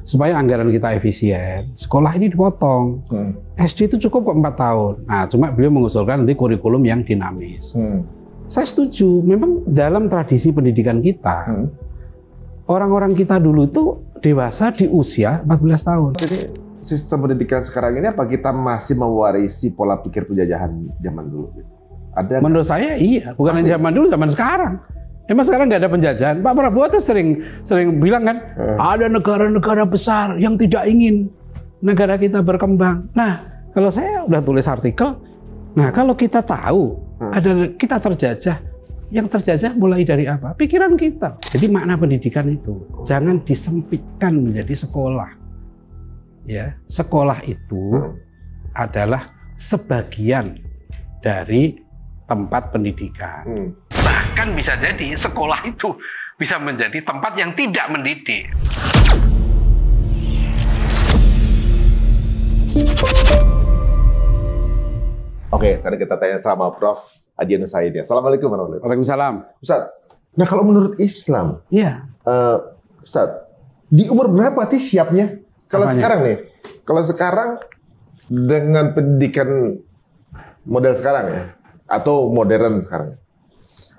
supaya anggaran kita efisien, sekolah ini dipotong. SD itu cukup kok 4 tahun. Nah, cuma beliau mengusulkan nanti kurikulum yang dinamis. Saya setuju, memang dalam tradisi pendidikan kita, orang-orang kita dulu itu dewasa di usia 14 tahun. Jadi sistem pendidikan sekarang ini apa kita masih mewarisi pola pikir penjajahan zaman dulu? Ada menurut saya iya, bukan hanya zaman dulu, zaman sekarang. Emang sekarang nggak ada penjajahan. Pak Prabowo tuh sering bilang kan, ada negara-negara besar yang tidak ingin negara kita berkembang. Nah, kalau saya udah tulis artikel, nah kalau kita tahu ada kita terjajah, yang terjajah mulai dari apa? Pikiran kita. Jadi makna pendidikan itu jangan disempitkan menjadi sekolah. Ya, sekolah itu adalah sebagian dari tempat pendidikan. Bahkan bisa jadi sekolah itu bisa menjadi tempat yang tidak mendidik. Oke, sekarang kita tanya sama Prof. Adian Said ya. Assalamualaikum warahmatullahi wabarakatuh. Waalaikumsalam. Ustaz, nah kalau menurut Islam, iya. Ustaz, di umur berapa sih siapnya? Kalau Apanya? sekarang nih, kalau sekarang dengan pendidikan model sekarang ya, atau modern sekarang,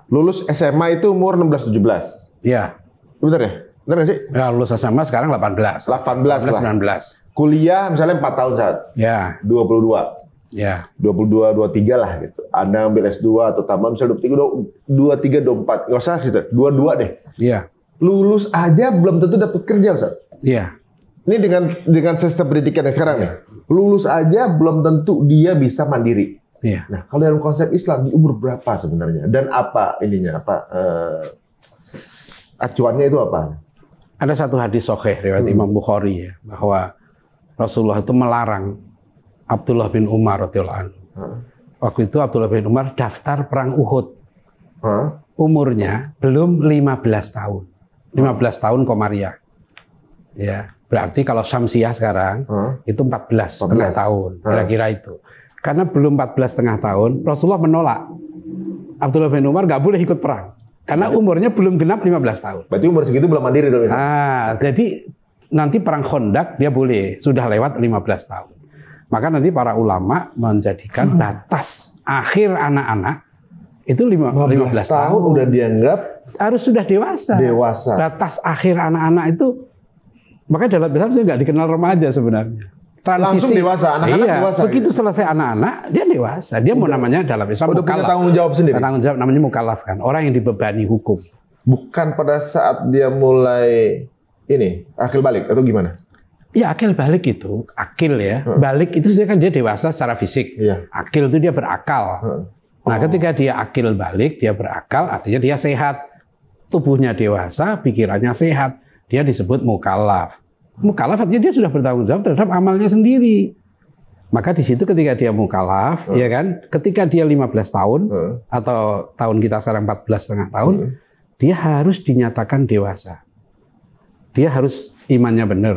lulus SMA itu umur 16-17. Iya. Bener ya? Bener nggak sih? Ya, lulus SMA sekarang 18. 18 lah. 19. Kuliah misalnya 4 tahun saat. Ya. 22. Ya. 22, 23 lah gitu. Anda ambil S2 atau tambah misalnya 23, 24. Nggak usah gitu. 22 deh. Iya. Lulus aja belum tentu dapat kerja, Ustaz. Iya. Ini dengan sistem pendidikan yang sekarang nih. Lulus aja belum tentu dia bisa mandiri. Iya. Nah, kalau dalam konsep Islam di umur berapa sebenarnya? Dan apa ininya? Acuannya itu apa? Ada satu hadis sahih riwayat Imam Bukhari ya, bahwa Rasulullah itu melarang Abdullah bin Umar radhiyallahu anhu. Waktu itu Abdullah bin Umar daftar perang Uhud. Umurnya belum 15 tahun. 15 tahun komariah. Ya, berarti kalau Syamsiah sekarang itu 14,5 tahun, kira-kira itu. Karena belum 14,5 tahun, Rasulullah menolak. Abdullah bin Umar nggak boleh ikut perang. Karena umurnya belum genap 15 tahun. Berarti umur segitu belum mandiri dong. Jadi nanti perang Khandaq dia boleh, sudah lewat 15 tahun. Maka nanti para ulama menjadikan batas akhir anak-anak itu 15 tahun. Udah dianggap harus sudah dewasa. Batas akhir anak-anak itu, makanya dalam Islam nggak dikenal remaja sebenarnya. Transisi. Langsung dewasa, anak-anak dewasa. Begitu gitu. Selesai anak-anak, dia dewasa. Dia mau namanya dalam Islam udah punya tanggung jawab sendiri. Tanggung jawab namanya mukallaf kan, orang yang dibebani hukum. Bukan pada saat dia mulai ini akil balik atau gimana? Ya akil balik itu, akil ya. Balik itu kan dia dewasa secara fisik. Iya. Akil itu dia berakal. Nah, ketika dia akil balik, dia berakal, artinya dia sehat. Tubuhnya dewasa, pikirannya sehat. Dia disebut mukallaf. Mukallaf artinya dia sudah bertanggung jawab terhadap amalnya sendiri. Maka di situ ketika dia mukallaf, ya kan, ketika dia 15 tahun atau tahun kita sekarang 14,5 tahun, dia harus dinyatakan dewasa. Dia harus imannya benar,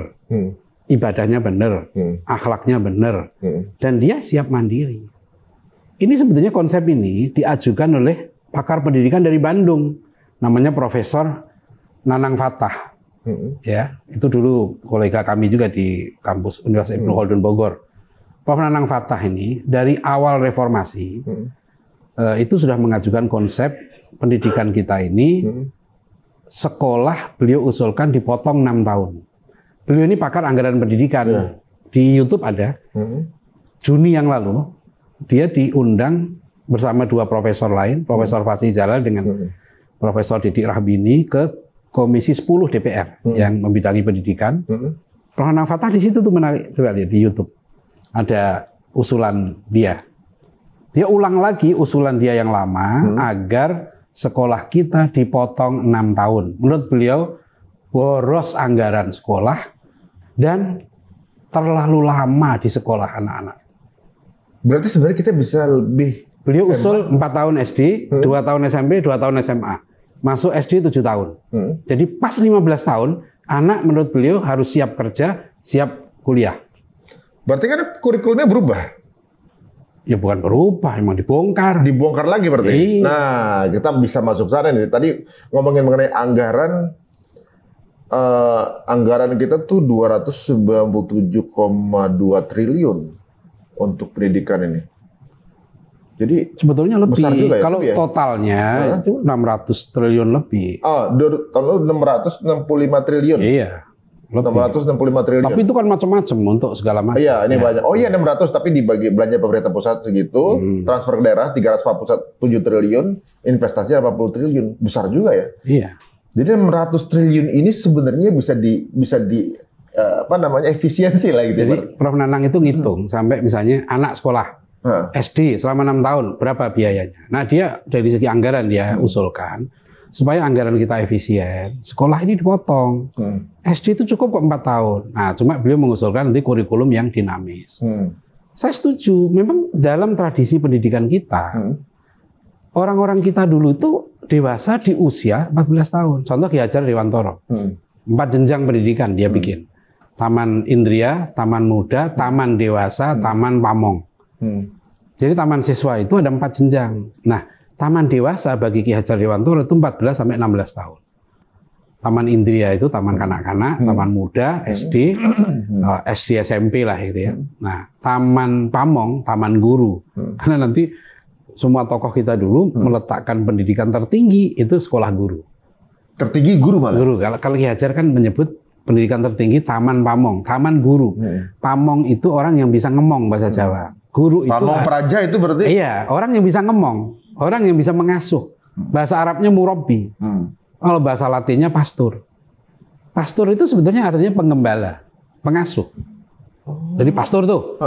ibadahnya benar, akhlaknya benar, dan dia siap mandiri. Ini sebetulnya konsep ini diajukan oleh pakar pendidikan dari Bandung, namanya Profesor Nanang Fatah. Ya, itu dulu kolega kami juga di kampus Universitas Ibnu Khaldun Bogor. Prof. Nanang Fatah ini dari awal reformasi itu sudah mengajukan konsep pendidikan kita ini. Sekolah beliau usulkan dipotong 6 tahun. Beliau ini pakar anggaran pendidikan. Di YouTube ada. Juni yang lalu dia diundang bersama 2 profesor lain, Profesor Fasih Jalal dengan Profesor Didik Rahbini ke Komisi 10 DPR yang membidangi pendidikan. Prof. Nanang Fatah di situ tuh menarik, coba lihat di YouTube. Ada usulan dia. Dia ulang lagi usulan dia yang lama agar sekolah kita dipotong 6 tahun. Menurut beliau boros anggaran sekolah dan terlalu lama di sekolah anak-anak. Berarti sebenarnya kita bisa lebih. Beliau usul 4 tahun SD, 2 tahun SMP, 2 tahun SMA. Masuk SD 7 tahun. Jadi pas 15 tahun, anak menurut beliau harus siap kerja, siap kuliah. Berarti kan kurikulumnya berubah. Ya bukan berubah, emang dibongkar. Dibongkar lagi berarti. Nah, kita bisa masuk sana nih. Tadi ngomongin mengenai anggaran, anggaran kita tuh 297,2 triliun untuk pendidikan ini. Jadi sebetulnya lebih. besar juga ya, kalau lebih ya? Totalnya itu 600 triliun lebih. Kalau 665 triliun. Iya. Lebih. 665 triliun. Tapi itu kan macam-macam untuk segala macam. Iya, ini banyak. Oh iya 600 tapi dibagi belanja pemerintah pusat segitu, transfer ke daerah 347 triliun, investasi 80 triliun. Besar juga ya. Iya. Jadi 600 triliun ini sebenarnya bisa di efisiensi lah gitu. Jadi Prof Nanang itu ngitung sampai misalnya anak sekolah SD selama 6 tahun berapa biayanya. Nah, dia dari segi anggaran dia usulkan supaya anggaran kita efisien, sekolah ini dipotong. SD itu cukup kok 4 tahun. Nah, cuma beliau mengusulkan nanti kurikulum yang dinamis. Saya setuju. Memang dalam tradisi pendidikan kita, orang-orang kita dulu itu dewasa di usia 14 tahun. Contoh Ki Hajar Dewantoro. 4 jenjang pendidikan dia bikin. Taman Indria, Taman Muda, Taman Dewasa, Taman Pamong. Jadi taman siswa itu ada 4 jenjang. Nah, taman dewasa bagi Ki Hajar Dewantoro itu 14 sampai 16 tahun. Taman Indria itu taman kanak-kanak, taman muda, SD, SD SMP lah gitu ya. Nah, taman Pamong, taman guru. Karena nanti semua tokoh kita dulu meletakkan pendidikan tertinggi itu sekolah guru. Tertinggi guru malah? Guru. Kalau Ki Hajar kan menyebut pendidikan tertinggi taman Pamong, taman guru. Pamong itu orang yang bisa ngemong bahasa Jawa. Guru itu Pamong Praja itu berarti? Iya, orang yang bisa ngemong, orang yang bisa mengasuh. Bahasa Arabnya murabbi. Kalau bahasa Latinnya pastor. Pastor itu sebetulnya artinya pengembala, pengasuh. Jadi pastor tuh,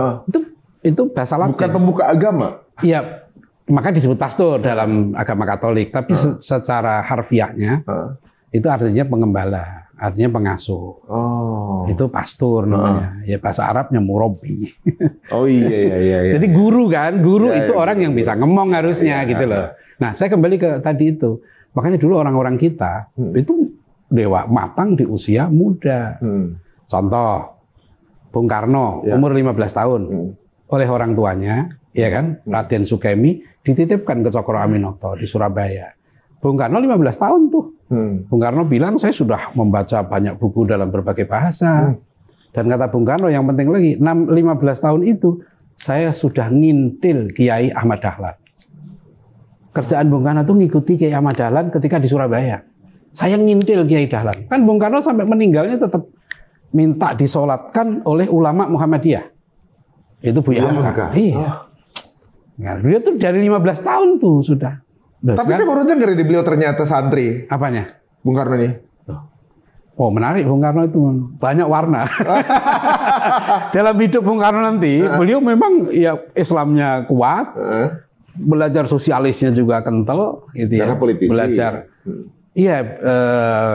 itu bahasa Latin. Bukan pembuka agama? Iya, maka disebut pastor dalam agama Katolik. Tapi secara harfiahnya itu artinya pengembala, artinya pengasuh. Itu pastor namanya. Ya bahasa Arabnya murabbi. Oh iya. Jadi guru kan, guru itu orang yang bisa ngomong harusnya gitu loh. Nah, saya kembali ke tadi itu. Makanya dulu orang-orang kita itu dewa matang di usia muda. Contoh, Bung Karno umur 15 tahun oleh orang tuanya, ya kan, Raden Sukemi dititipkan ke Cokro Aminoto di Surabaya. Bung Karno 15 tahun tuh. Bung Karno bilang saya sudah membaca banyak buku dalam berbagai bahasa. Dan kata Bung Karno yang penting lagi, 15 tahun itu saya sudah ngintil Kiai Ahmad Dahlan. Kerjaan Bung Karno itu ngikuti Kiai Ahmad Dahlan ketika di Surabaya. Saya ngintil Kiai Dahlan. Kan Bung Karno sampai meninggalnya tetap minta disolatkan oleh ulama Muhammadiyah. Itu Buya Hamka. Iya. Nah, dia tuh dari 15 tahun tuh sudah. Tapi saya baru dengar di beliau ternyata santri. Apanya? Bung Karno nih. Oh menarik, Bung Karno itu banyak warna. Dalam hidup Bung Karno nanti, beliau memang ya Islamnya kuat, belajar sosialisnya juga kental, gitu ya. Karena politisi. Belajar. Iya,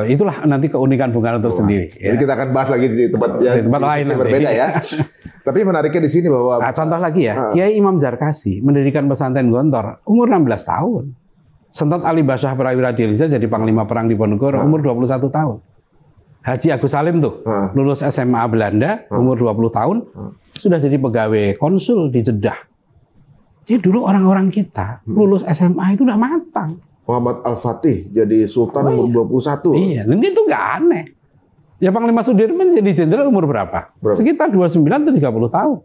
itulah nanti keunikan Bung Karno itu sendiri. Jadi kita akan bahas lagi di tempat yang lain berbeda ya. Tapi menariknya di sini bahwa contoh lagi ya, Kiai Imam Zarkasi mendirikan pesantren Gontor umur 16 tahun. Sentot Ali Basyah Prawira Diriza jadi panglima perang di Ponorogo umur 21 tahun. Haji Agus Salim tuh lulus SMA Belanda umur 20 tahun sudah jadi pegawai konsul di Jeddah. Jadi dulu orang-orang kita lulus SMA itu udah matang. Muhammad Al-Fatih jadi sultan umur 21. Iya, dan itu nggak aneh. Ya Panglima Sudirman jadi jenderal umur berapa? Sekitar 29 atau 30 tahun.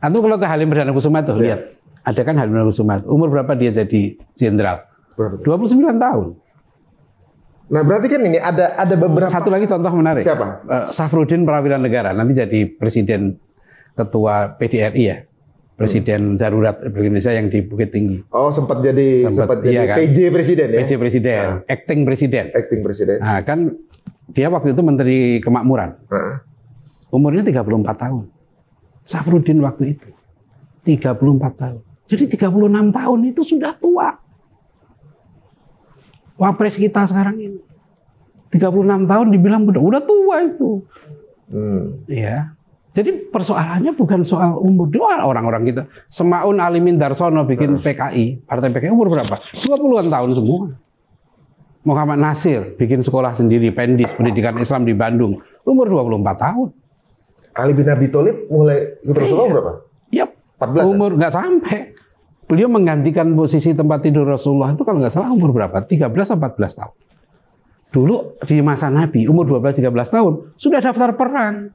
Atau kalau ke Halim Perdana Kusuma tuh lihat, ada kan Halim Perdana Kusuma. Umur berapa dia jadi jenderal? 29 tahun. Nah berarti kan ini ada beberapa. Satu lagi contoh menarik. Siapa? Safruddin Prawiran Negara nanti jadi presiden ketua PDRI ya. Presiden Darurat Republik Indonesia yang di Bukit Tinggi. Oh sempat jadi iya, kan? PJ presiden ya? PJ presiden, acting presiden. Acting presiden. Nah kan dia waktu itu Menteri Kemakmuran. Umurnya 34 tahun. Safruddin waktu itu 34 tahun. Jadi 36 tahun itu sudah tua. Wapres kita sekarang ini 36 tahun dibilang udah tua itu. Ya. Jadi persoalannya bukan soal umur. Orang-orang kita. Semaun Alimin Darsono bikin PKI, Partai PKI umur berapa? 20-an tahun semua. Muhammad Nasir bikin sekolah sendiri, Pendis, Pendidikan Islam di Bandung, umur 24 tahun. Ali bin Abi Thalib mulai ikut Rasulullah berapa? Iya, 14 umur nggak sampai. Beliau menggantikan posisi tempat tidur Rasulullah itu kalau nggak salah umur berapa? 13 atau 14 tahun. Dulu di masa Nabi, umur 12-13 tahun, sudah daftar perang.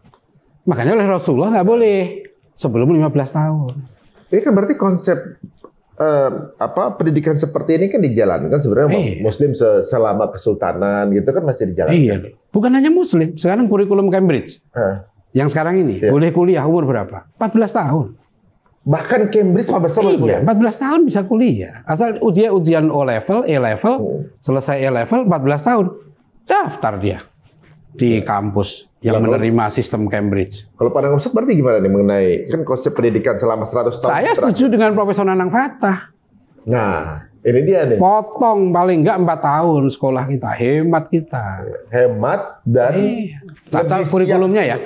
Makanya oleh Rasulullah nggak boleh sebelum 15 tahun. Ini kan berarti konsep pendidikan seperti ini kan dijalankan sebenarnya Muslim selama kesultanan gitu kan masih dijalankan. Iya, bukan hanya Muslim. Sekarang kurikulum Cambridge, yang sekarang ini boleh kuliah umur berapa? 14 tahun. Bahkan Cambridge 15 tahun kuliah. 14 tahun bisa kuliah. Asal dia ujian O level, E level, selesai E level 14 tahun, daftar dia di kampus yang menerima sistem Cambridge. Kalau pandangan Ustaz berarti gimana nih mengenai kan konsep pendidikan selama 100 tahun? Saya setuju dengan Profesor Nanang Fatah. Nah, ini dia nih. Potong paling enggak 4 tahun sekolah kita, hemat kita. Hemat dan asal kurikulumnya ya.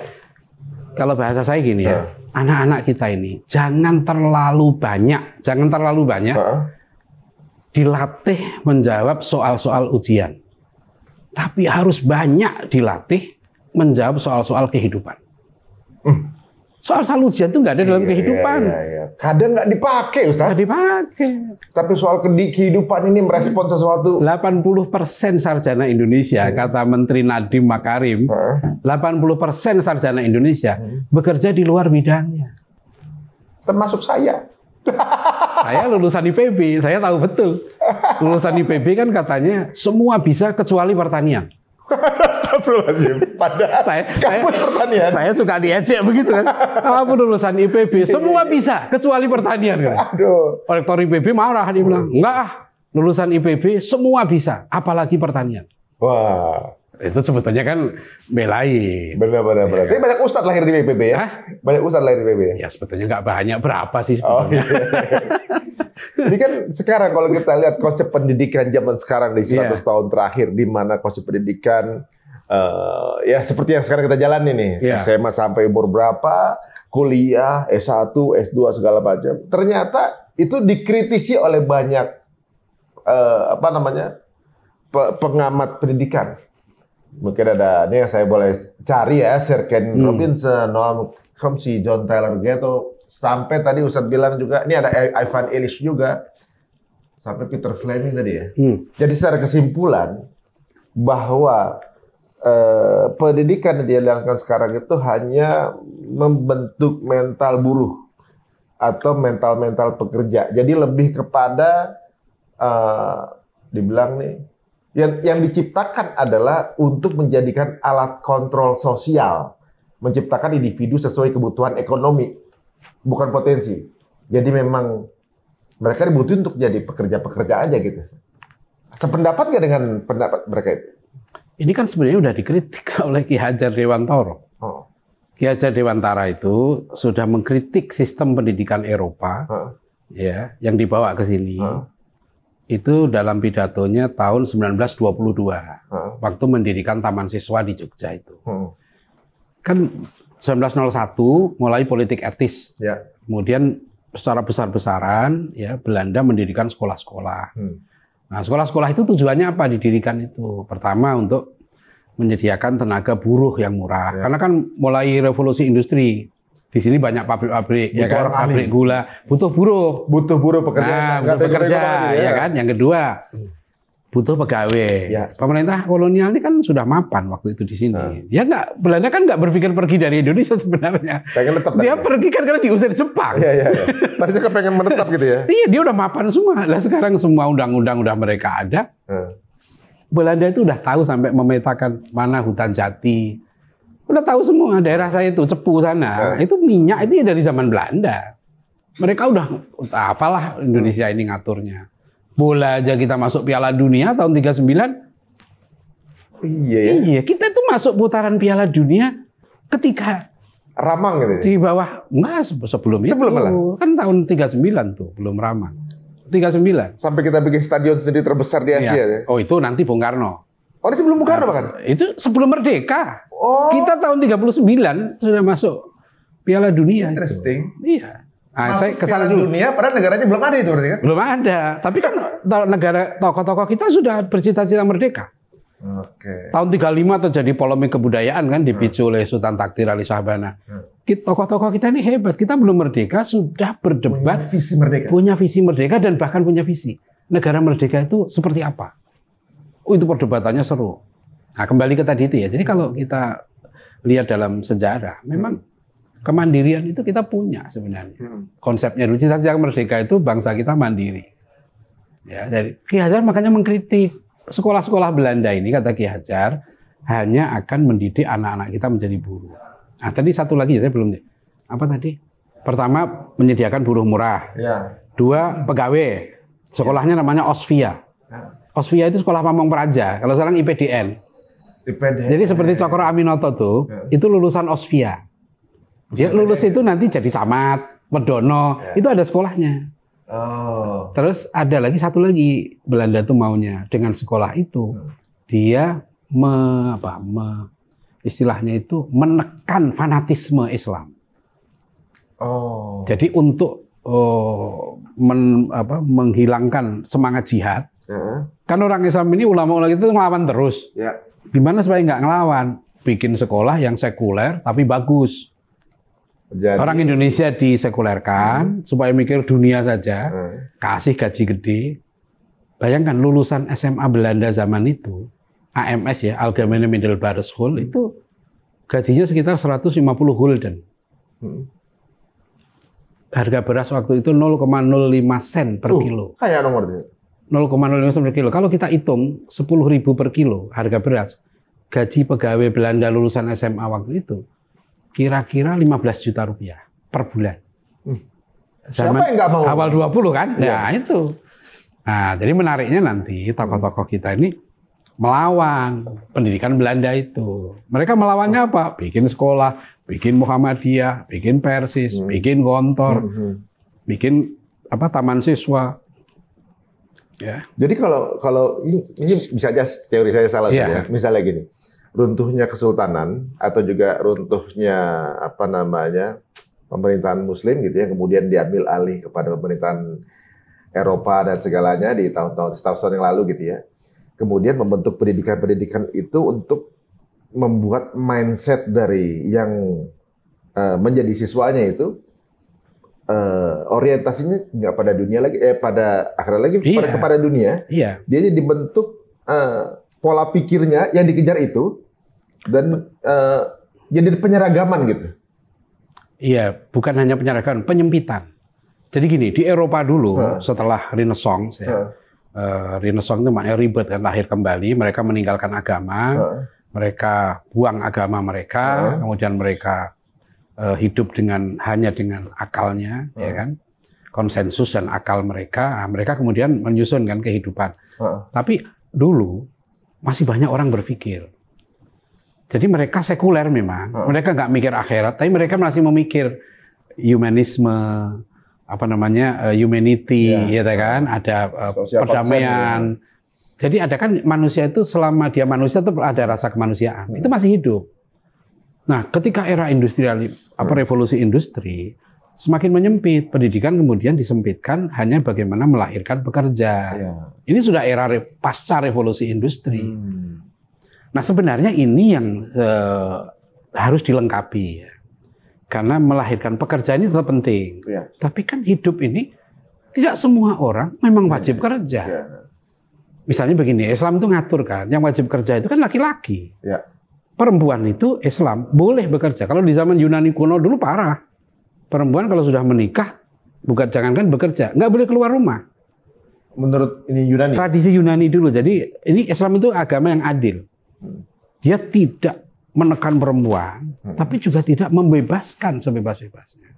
Kalau bahasa saya gini ya, anak-anak kita ini jangan terlalu banyak dilatih menjawab soal-soal ujian. Tapi harus banyak dilatih menjawab soal-soal kehidupan. Soal-soal ujian itu nggak ada dalam kehidupan. Kadang nggak dipakai, Ustaz. Nggak dipakai. Tapi soal kehidupan ini merespon sesuatu. 80% sarjana Indonesia, kata Menteri Nadiem Makarim, 80% sarjana Indonesia bekerja di luar bidangnya. Termasuk saya. Saya lulusan IPB, saya tahu betul. Lulusan IPB kan katanya semua bisa kecuali pertanian. Astagfirullahaladzim. Padahal saya suka diejek begitu kan. Kamu lulusan IPB, semua bisa kecuali pertanian. Kan? Aduh. Rektor IPB marah, dia bilang, enggak, lulusan IPB semua bisa, apalagi pertanian. Wah. Itu sebetulnya kan belain. Benar. Ya, tapi banyak ustadz lahir di IPB ya? Banyak ustadz lahir di IPB ya? Ya sebetulnya nggak banyak, berapa sih sebetulnya. Ini kan sekarang kalau kita lihat konsep pendidikan zaman sekarang di 100 tahun terakhir, di mana konsep pendidikan ya seperti yang sekarang kita jalani nih, SMA sampai umur berapa, kuliah, S1, S2 segala macam. Ternyata itu dikritisi oleh banyak pengamat pendidikan. Mungkin ada ini yang saya boleh cari ya, Sir Ken Robinson, Noam Chomsky, John Taylor Gatto, sampai tadi Ustadz bilang juga, ini ada Ivan Illich juga, sampai Peter Fleming tadi ya. Jadi secara kesimpulan bahwa pendidikan yang dijalankan sekarang itu hanya membentuk mental buruh atau mental pekerja. Jadi lebih kepada dibilang nih, yang diciptakan adalah untuk menjadikan alat kontrol sosial, menciptakan individu sesuai kebutuhan ekonomi, bukan potensi. Jadi memang mereka dibutuhin untuk jadi pekerja-pekerja aja gitu. Sependapat nggak dengan pendapat mereka itu? Ini kan sebenarnya udah dikritik oleh Ki Hajar Dewantara. Ki Hajar Dewantara itu sudah mengkritik sistem pendidikan Eropa, ya, yang dibawa ke sini. Itu dalam pidatonya tahun 1922, waktu mendirikan Taman Siswa di Jogja itu. Kan 1901 mulai politik etis, kemudian secara besar-besaran ya Belanda mendirikan sekolah-sekolah. Nah, sekolah-sekolah itu tujuannya apa didirikan itu? Pertama untuk menyediakan tenaga buruh yang murah, karena kan mulai revolusi industri. Di sini banyak pabrik-pabrik, ya kan, pabrik gula, butuh buruh pekerja, ya kan. Yang kedua, butuh pegawai. Pemerintah kolonial ini kan sudah mapan waktu itu di sini. Ya nggak, Belanda kan nggak berpikir pergi dari Indonesia sebenarnya. Dia pergi kan karena diusir Jepang. Tadinya kepengen menetap gitu ya. Iya, dia udah mapan semua. Nah sekarang semua undang-undang udah mereka ada. Belanda itu udah tahu sampai memetakan mana hutan jati. Udah tahu semua daerah saya itu Cepu sana, itu minyak itu ya dari zaman Belanda. Mereka udah hafalah Indonesia ini ngaturnya. Bola aja kita masuk Piala Dunia tahun 39. Iya, kita itu masuk putaran Piala Dunia ketika Ramang gitu ya? Di bawah, enggak sebelum itu. Kan tahun 39 tuh, belum Ramang. 39. Sampai kita bikin stadion sendiri terbesar di Asia ya? Oh itu nanti Bung Karno. Oh, ini sebelum Bung Karno bahkan? Itu sebelum merdeka. Kita tahun 39 sudah masuk Piala Dunia. Interesting. Itu. Iya. Nah, saya Piala Dunia, padahal negaranya belum ada itu berarti kan? Belum ada. Tapi kan negara tokoh-tokoh kita sudah bercita-cita merdeka. Tahun 35 terjadi polemik kebudayaan kan dipicu oleh Sultan Takdir Ali Shahbana. Tokoh-tokoh kita ini hebat. Kita belum merdeka sudah berdebat. Punya visi merdeka dan bahkan punya visi. Negara merdeka itu seperti apa? Oh, itu perdebatannya seru. Nah, kembali ke tadi itu ya. Jadi kalau kita lihat dalam sejarah, memang kemandirian itu kita punya sebenarnya. Konsepnya dulu cita-cita merdeka itu bangsa kita mandiri. Ya, jadi Ki Hajar makanya mengkritik sekolah-sekolah Belanda ini, kata Ki Hajar, hanya akan mendidik anak-anak kita menjadi buruh. Nah, tadi satu lagi saya belum. Apa tadi? Pertama, menyediakan buruh murah. Ya. Dua, pegawai. Sekolahnya namanya Osvia. Osvia itu sekolah pamong praja. Kalau sekarang IPDN. Jadi seperti Cokro Aminoto tuh, itu lulusan Osvia. Dia lulus itu nanti jadi camat, pedono, itu ada sekolahnya. Oh. Terus ada lagi satu lagi, Belanda tuh maunya dengan sekolah itu dia istilahnya itu menekan fanatisme Islam. Oh. Jadi untuk menghilangkan semangat jihad, kan orang Islam ini ulama-ulama itu ngelawan terus. Ya. Gimana supaya nggak ngelawan? Bikin sekolah yang sekuler tapi bagus. Jadi, orang Indonesia disekulerkan supaya mikir dunia saja, kasih gaji gede. Bayangkan lulusan SMA Belanda zaman itu, AMS ya, Algemene Middelbare School, itu gajinya sekitar 150 gulden. Harga beras waktu itu 0,05 sen per kilo. Kayak nomornya. 0,05 sen per kilo. Kalau kita hitung 10.000 per kilo harga beras, gaji pegawai Belanda lulusan SMA waktu itu kira-kira 15 juta rupiah per bulan. Siapa yang nggak mau? Awal 20 kan? Ya itu. Nah, jadi menariknya nanti tokoh-tokoh kita ini melawan pendidikan Belanda itu. Mereka melawannya apa? Bikin sekolah, bikin Muhammadiyah, bikin Persis, bikin Gontor, bikin taman siswa. Ya. Jadi kalau ini bisa aja teori saya salah ya. Misalnya gini, runtuhnya kesultanan atau juga runtuhnya pemerintahan Muslim gitu ya, kemudian diambil alih kepada pemerintahan Eropa dan segalanya di tahun-tahun yang lalu gitu ya. Kemudian membentuk pendidikan-pendidikan itu untuk membuat mindset dari yang menjadi siswanya itu orientasinya nggak pada dunia lagi, pada akhirat lagi, kepada dunia. Iya. Dia dibentuk pola pikirnya yang dikejar itu dan jadi penyeragaman gitu. Iya, bukan hanya penyeragaman, penyempitan. Jadi gini, di Eropa dulu setelah Renaissance ya. Renaissance itu maknanya ribet kan, lahir kembali, mereka meninggalkan agama, mereka buang agama mereka, kemudian mereka hidup hanya dengan akalnya, ya kan, konsensus dan akal mereka, mereka kemudian menyusun kan kehidupan. Tapi dulu masih banyak orang berpikir. Jadi mereka sekuler memang, mereka nggak mikir akhirat, tapi mereka masih memikir humanisme, humanity, ya kan, ada perdamaian. Jadi ada kan manusia itu selama dia manusia itu ada rasa kemanusiaan, itu masih hidup. Nah, ketika era revolusi industri semakin menyempit, pendidikan kemudian disempitkan hanya bagaimana melahirkan pekerja. Ini sudah era pasca revolusi industri. Nah, sebenarnya ini yang harus dilengkapi ya. Karena melahirkan pekerja ini tetap penting. Tapi kan hidup ini tidak semua orang memang wajib kerja. Misalnya begini, Islam itu ngatur kan, yang wajib kerja itu kan laki-laki. Perempuan itu Islam boleh bekerja. Kalau di zaman Yunani kuno dulu parah. Perempuan kalau sudah menikah, jangankan bekerja, nggak boleh keluar rumah. Menurut ini Yunani? Tradisi Yunani dulu. Jadi ini Islam itu agama yang adil. Dia tidak menekan perempuan, tapi juga tidak membebaskan sebebas-bebasnya.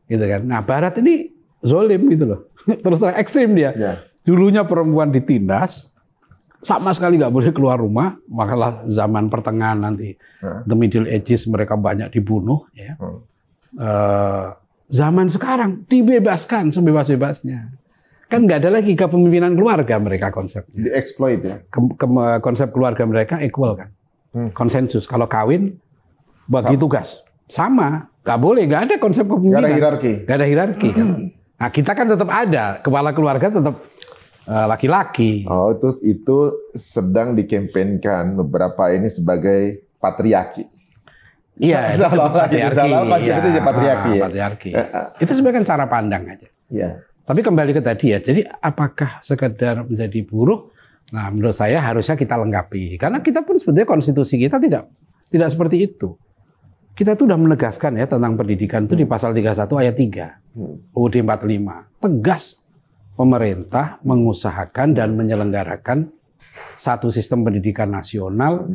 Gitu kan. Nah, Barat ini zolim gitu loh. Terus terang ekstrim dia. Dulunya perempuan ditindas, sama sekali nggak boleh keluar rumah. Makalah zaman pertengahan nanti, the Middle Ages, mereka banyak dibunuh. Ya. Zaman sekarang dibebaskan sebebas-bebasnya. Kan nggak ada lagi kepemimpinan keluarga mereka konsepnya. Dieksploit ya. Konsep keluarga mereka equal kan. Konsensus. Kalau kawin bagi tugas sama, nggak boleh, nggak ada konsep kepemimpinan. Nggak ada hierarki. Nggak ada hierarki. Kan. Nah, kita kan tetap ada kepala keluarga tetap laki-laki. Oh, itu sedang dikampanyekan beberapa ini sebagai patriarki. Iya, itu patriarki. Patriarki. Itu sebenarnya kan cara pandang aja. Iya. Tapi kembali ke tadi ya, jadi apakah sekedar menjadi buruh Nah, menurut saya harusnya kita lengkapi. Karena kita pun sebenarnya konstitusi kita tidak seperti itu. Kita tuh sudah menegaskan ya tentang pendidikan itu di pasal 31 ayat 3 UUD 45. Tegas pemerintah mengusahakan dan menyelenggarakan satu sistem pendidikan nasional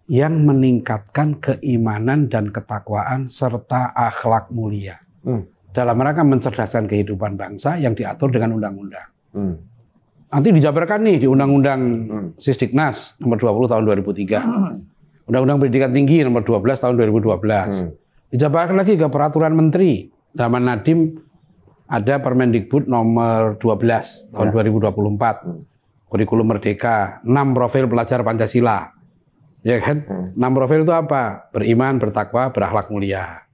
yang meningkatkan keimanan dan ketakwaan serta akhlak mulia. Dalam rangka mencerdaskan kehidupan bangsa yang diatur dengan undang-undang. Nanti dijabarkan nih di Undang-Undang Sisdiknas nomor 20 tahun 2003. Undang-Undang Pendidikan Tinggi nomor 12 tahun 2012. Dijabarkan lagi ke peraturan menteri. Zaman Nadiem ada Permendikbud nomor 12 tahun 2024. Kurikulum Merdeka, 6 profil pelajar Pancasila. Ya kan? 6 profil itu apa? Beriman, bertakwa, berakhlak mulia.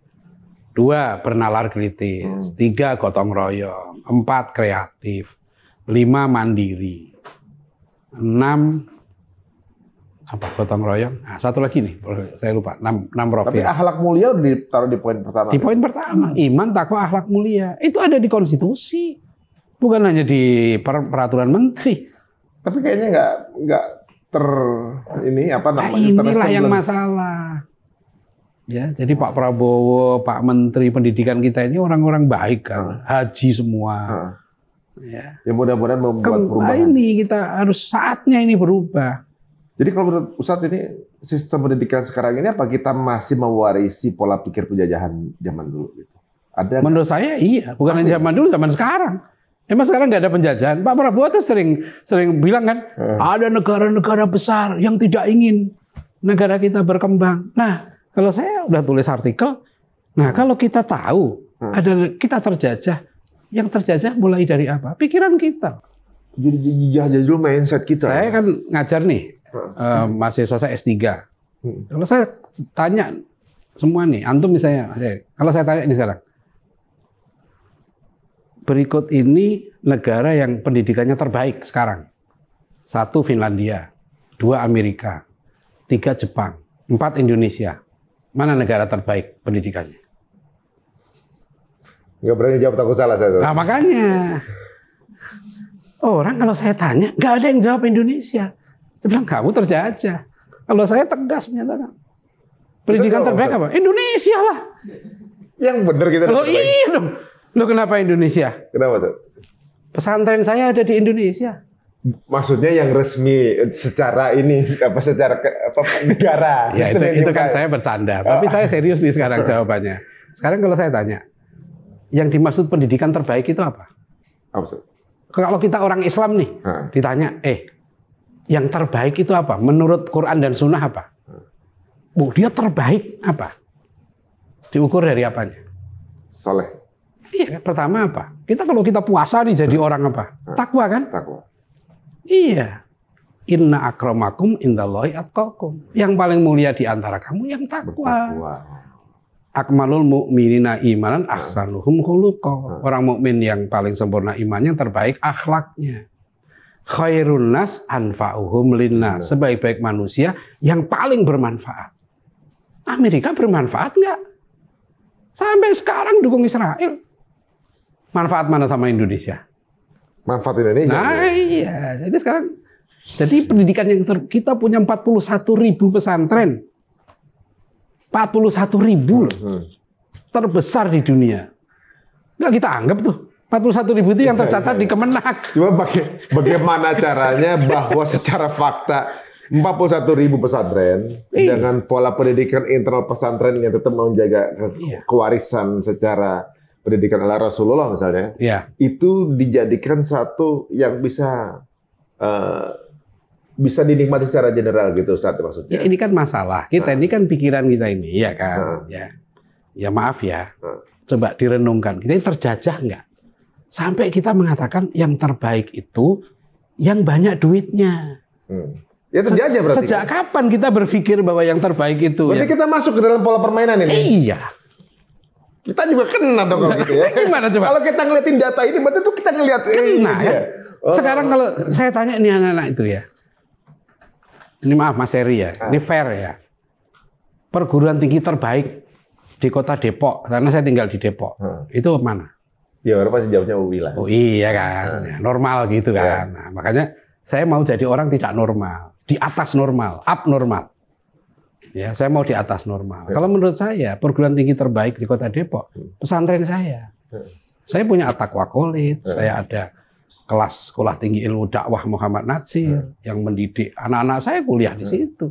2 bernalar kritis. 3 gotong royong. 4 kreatif. 5 mandiri, 6 apa gotong royong. Nah, satu lagi nih, saya lupa. 6 profil. Tapi akhlak mulia ditaruh di poin pertama. Di poin pertama, iman, takwa, akhlak mulia. Itu ada di konstitusi, bukan hanya di peraturan menteri. Tapi kayaknya nggak ini apa namanya? Inilah yang masalah. Ya, jadi Pak Prabowo, Pak Menteri Pendidikan kita ini orang-orang baik kan, haji semua. Ya mudah-mudahan membuat perubahan. Ini kita harus saatnya ini berubah. Jadi kalau menurut Ustadz ini sistem pendidikan sekarang ini apa kita masih mewarisi pola pikir penjajahan zaman dulu gitu? Ada menurut saya iya, bukan hanya zaman dulu, zaman sekarang. Emang sekarang nggak ada penjajahan. Pak Prabowo tuh sering bilang kan, ada negara-negara besar yang tidak ingin negara kita berkembang. Nah, kalau saya udah tulis artikel, nah kalau kita tahu ada kita terjajah. Yang terjajah mulai dari apa? Pikiran kita. Jadi jajah dulu mindset kita. Saya kan ngajar nih, mahasiswa saya S3. Kalau saya tanya semua nih, antum misalnya, kalau saya tanya ini sekarang, berikut ini negara yang pendidikannya terbaik sekarang. 1 Finlandia, 2 Amerika, 3 Jepang, 4 Indonesia. Mana negara terbaik pendidikannya? Nggak berani jawab, takut salah saya. Nah makanya orang kalau saya tanya nggak ada yang jawab Indonesia. Dia bilang kamu terjajah. Kalau saya tegas menyatakan pendidikan terbaik apa? Indonesia lah. Yang benar kita. Loh iya dong. Loh kenapa Indonesia? Kenapa tuh? Pesantren saya ada di Indonesia. Maksudnya yang resmi secara ini secara negara. Ya itu kan saya bercanda. Tapi saya serius nih sekarang jawabannya. Sekarang kalau saya tanya, yang dimaksud pendidikan terbaik itu apa? Apa? Kalau kita orang Islam nih, ditanya, yang terbaik itu apa? Menurut Quran dan Sunnah apa? Dia terbaik apa? Diukur dari apanya? Soleh. Iya, pertama apa? Kalau kita puasa nih jadi orang apa? Takwa kan? Takwa. Iya. Inna akramakum indallahi atqakum. Yang paling mulia di antara kamu yang takwa. Akmalul mu'minina imanan ahsanuhum khuluqa. Orang mukmin yang paling sempurna imannya, yang terbaik akhlaknya. Khairun nas anfa'uhum linnas. Sebaik-baik manusia yang paling bermanfaat. Amerika bermanfaat nggak? Sampai sekarang dukung Israel. Manfaat mana sama Indonesia? Manfaat Indonesia. Nah iya. Jadi pendidikan yang kita punya 41.000 pesantren. 41.000 terbesar di dunia. Nggak kita anggap tuh 41.000 itu yang tercatat di Kemenak. Cuma bagaimana caranya bahwa secara fakta 41.000 pesantren dengan pola pendidikan internal pesantren yang tetap menjaga kewarisan secara pendidikan ala Rasulullah misalnya, itu dijadikan satu yang bisa dinikmati secara general gitu Ustaz maksudnya. Ya, ini kan masalah. Kita ini kan pikiran kita ini, ya kan? Ya maaf ya. Coba direnungkan. Kita ini terjajah nggak? Sampai kita mengatakan yang terbaik itu yang banyak duitnya. Ya terjajah berarti. Sejak kapan kita berpikir bahwa yang terbaik itu? Berarti kita masuk ke dalam pola permainan ini. Iya. Kita juga kena dong kalau gitu ya. Gimana coba? Kalau kita ngeliatin data ini, berarti tuh kita ngeliat kena ya. Sekarang kalau saya tanya ini anak-anak itu ya. Ini maaf Mas Heri ya, ini fair ya. Perguruan tinggi terbaik di kota Depok, karena saya tinggal di Depok. Itu mana? Ya orang pasti jawabnya UI lah. Oh iya kan, normal gitu kan. Nah, makanya Saya mau jadi orang tidak normal, di atas normal, abnormal. Ya, saya mau di atas normal. Kalau menurut saya, perguruan tinggi terbaik di Kota Depok, pesantren saya. Saya punya At-Taqwa College, saya ada kelas sekolah tinggi ilmu dakwah Muhammad Natsir yang mendidik anak-anak saya kuliah di situ.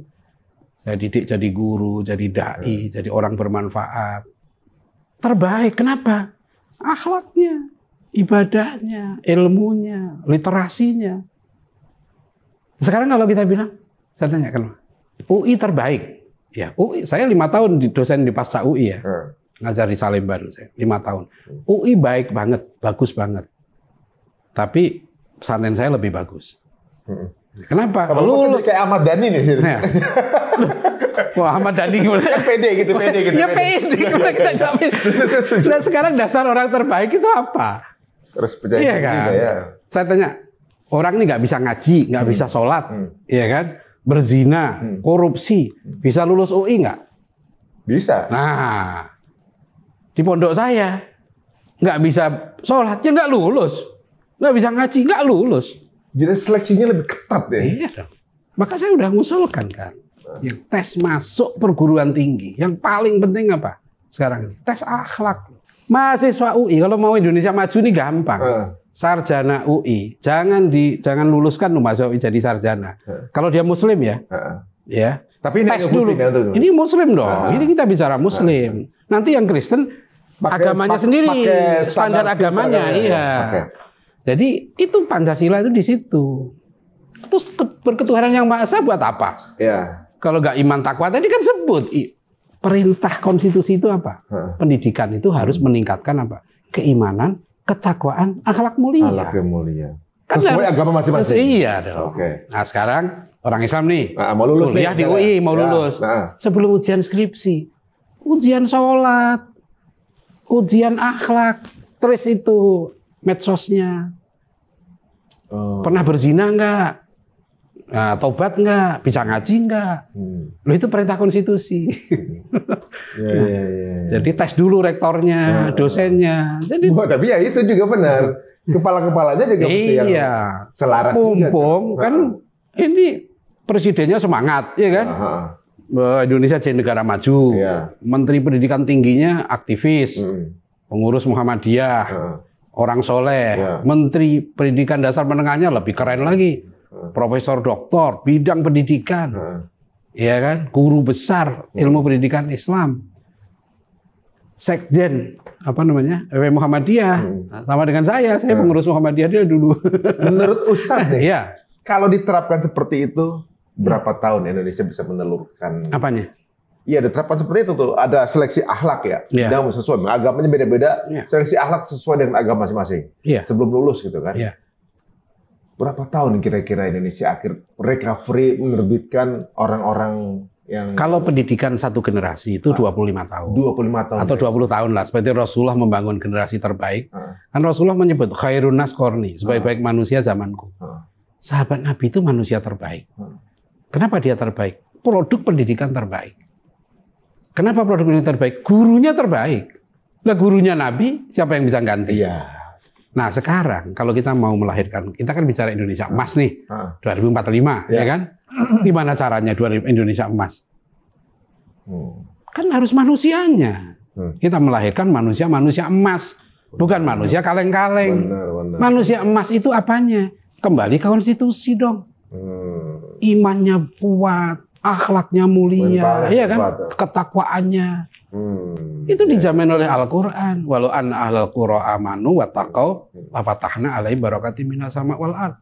Saya didik jadi guru, jadi dai, jadi orang bermanfaat. Terbaik, kenapa? Akhlaknya, ibadahnya, ilmunya, literasinya. Sekarang kalau kita bilang, saya tanya kenapa? UI terbaik. Ya, UI, saya 5 tahun dosen di Pasca UI ya. Ngajar di Salemba saya 5 tahun. UI baik banget, bagus banget. Tapi pesantren saya lebih bagus. Kenapa? Lulus kayak Ahmad Dhani nih. Ya. Wah, Ahmad Dhani gimana? pede gitu. Ya pede, gimana kita nggak pede. Nah, sekarang dasar orang terbaik itu apa? Harus percaya iya kan? Juga, ya. Saya tanya, orang ini nggak bisa ngaji, nggak bisa sholat, iya kan? Berzina, korupsi, bisa lulus UI nggak? Bisa. Nah, di pondok saya nggak bisa sholat, ya nggak lulus. Nggak bisa ngaji, nggak lulus. Jadi seleksinya lebih ketat ya? Iya dong. Maka saya udah ngusulkan kan. Yang tes masuk perguruan tinggi. Yang paling penting apa? Sekarang tes akhlak. Mahasiswa UI, kalau mau Indonesia maju ini gampang. Sarjana UI, jangan luluskan mahasiswa UI jadi sarjana. Kalau dia muslim ya. Ya. Tapi ini tes dulu. Ini muslim dong. Ini kita bicara muslim. Nanti yang Kristen agamanya sendiri, standar agamanya, iya. Jadi itu Pancasila itu di situ. Terus berketuhanan yang Maha Esa buat apa? Ya. Kalau nggak iman takwa tadi kan sebut perintah konstitusi itu apa? Pendidikan itu harus meningkatkan apa? Keimanan, ketakwaan, akhlak mulia. Akhlak yang mulia. Sesuai agama masing-masing. Iya dong. Nah sekarang orang Islam nih mau lulus kuliah di UI mau lulus. Sebelum ujian skripsi, ujian sholat, ujian akhlak, terus itu medsosnya. Pernah berzina enggak? Nah, tobat enggak? Bisa ngaji enggak? Loh itu perintah konstitusi. Jadi tes dulu rektornya, dosennya. Jadi tapi ya itu juga benar. Kepala-kepalanya juga mesti yang selaras mumpung juga, kan ini presidennya semangat, ya kan? Indonesia jadi negara maju. Menteri Pendidikan Tingginya aktivis, pengurus Muhammadiyah. Orang soleh, Menteri Pendidikan Dasar Menengahnya lebih keren lagi, Profesor Doktor bidang pendidikan, ya kan, guru besar ilmu pendidikan Islam, Sekjen apa namanya, Muhammadiyah, sama dengan saya pengurus Muhammadiyah dia dulu. Menurut Ustadz nih, ya. Kalau diterapkan seperti itu, berapa tahun Indonesia bisa menelurkan? Apanya? Iya, diterapkan seperti itu tuh. Ada seleksi akhlak ya. Dan sesuai. Agamanya beda-beda. Seleksi akhlak sesuai dengan agama masing-masing. Sebelum lulus gitu kan. Berapa tahun kira-kira Indonesia akhir recovery menerbitkan orang-orang yang... Kalau pendidikan satu generasi itu 25 tahun. 25 tahun. Atau 20 tahun lah. Seperti Rasulullah membangun generasi terbaik. Kan Rasulullah menyebut khairun nas qarni. Sebaik-baik manusia zamanku. Sahabat Nabi itu manusia terbaik. Kenapa dia terbaik? Produk pendidikan terbaik. Kenapa produknya terbaik? Gurunya terbaik. Nah gurunya Nabi, siapa yang bisa ganti? Iya. Nah sekarang kalau kita mau melahirkan, kita kan bicara Indonesia emas nih, 2045, ya kan? Gimana caranya Indonesia emas? Kan harus manusianya. Kita melahirkan manusia emas, bukan manusia kaleng-kaleng. Manusia emas itu apanya? Kembali ke konstitusi dong. Imannya kuat. Akhlaknya mulia, iya kan? Ketakwaannya. Itu dijamin oleh Al-Qur'an. Walau anna ahlal qura amanu wa taqau la fatahna alaihim barakatim minas sama wal ard.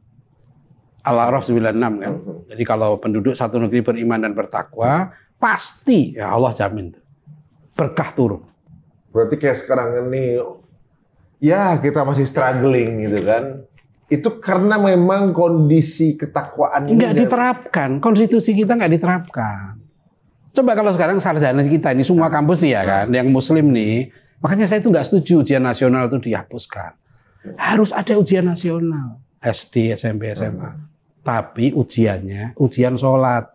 Al-A'raf 96 kan. Jadi kalau penduduk satu negeri beriman dan bertakwa, pasti ya Allah jamin berkah turun. Berarti kayak sekarang ini ya kita masih struggling gitu kan. Itu karena memang kondisi ketakwaan ini nggak diterapkan, konstitusi kita nggak diterapkan. Coba kalau sekarang sarjana kita ini semua kampus nih ya kan, yang muslim nih, makanya saya itu nggak setuju ujian nasional itu dihapuskan. Harus ada ujian nasional, SD, SMP, SMA. Tapi ujiannya, ujian sholat,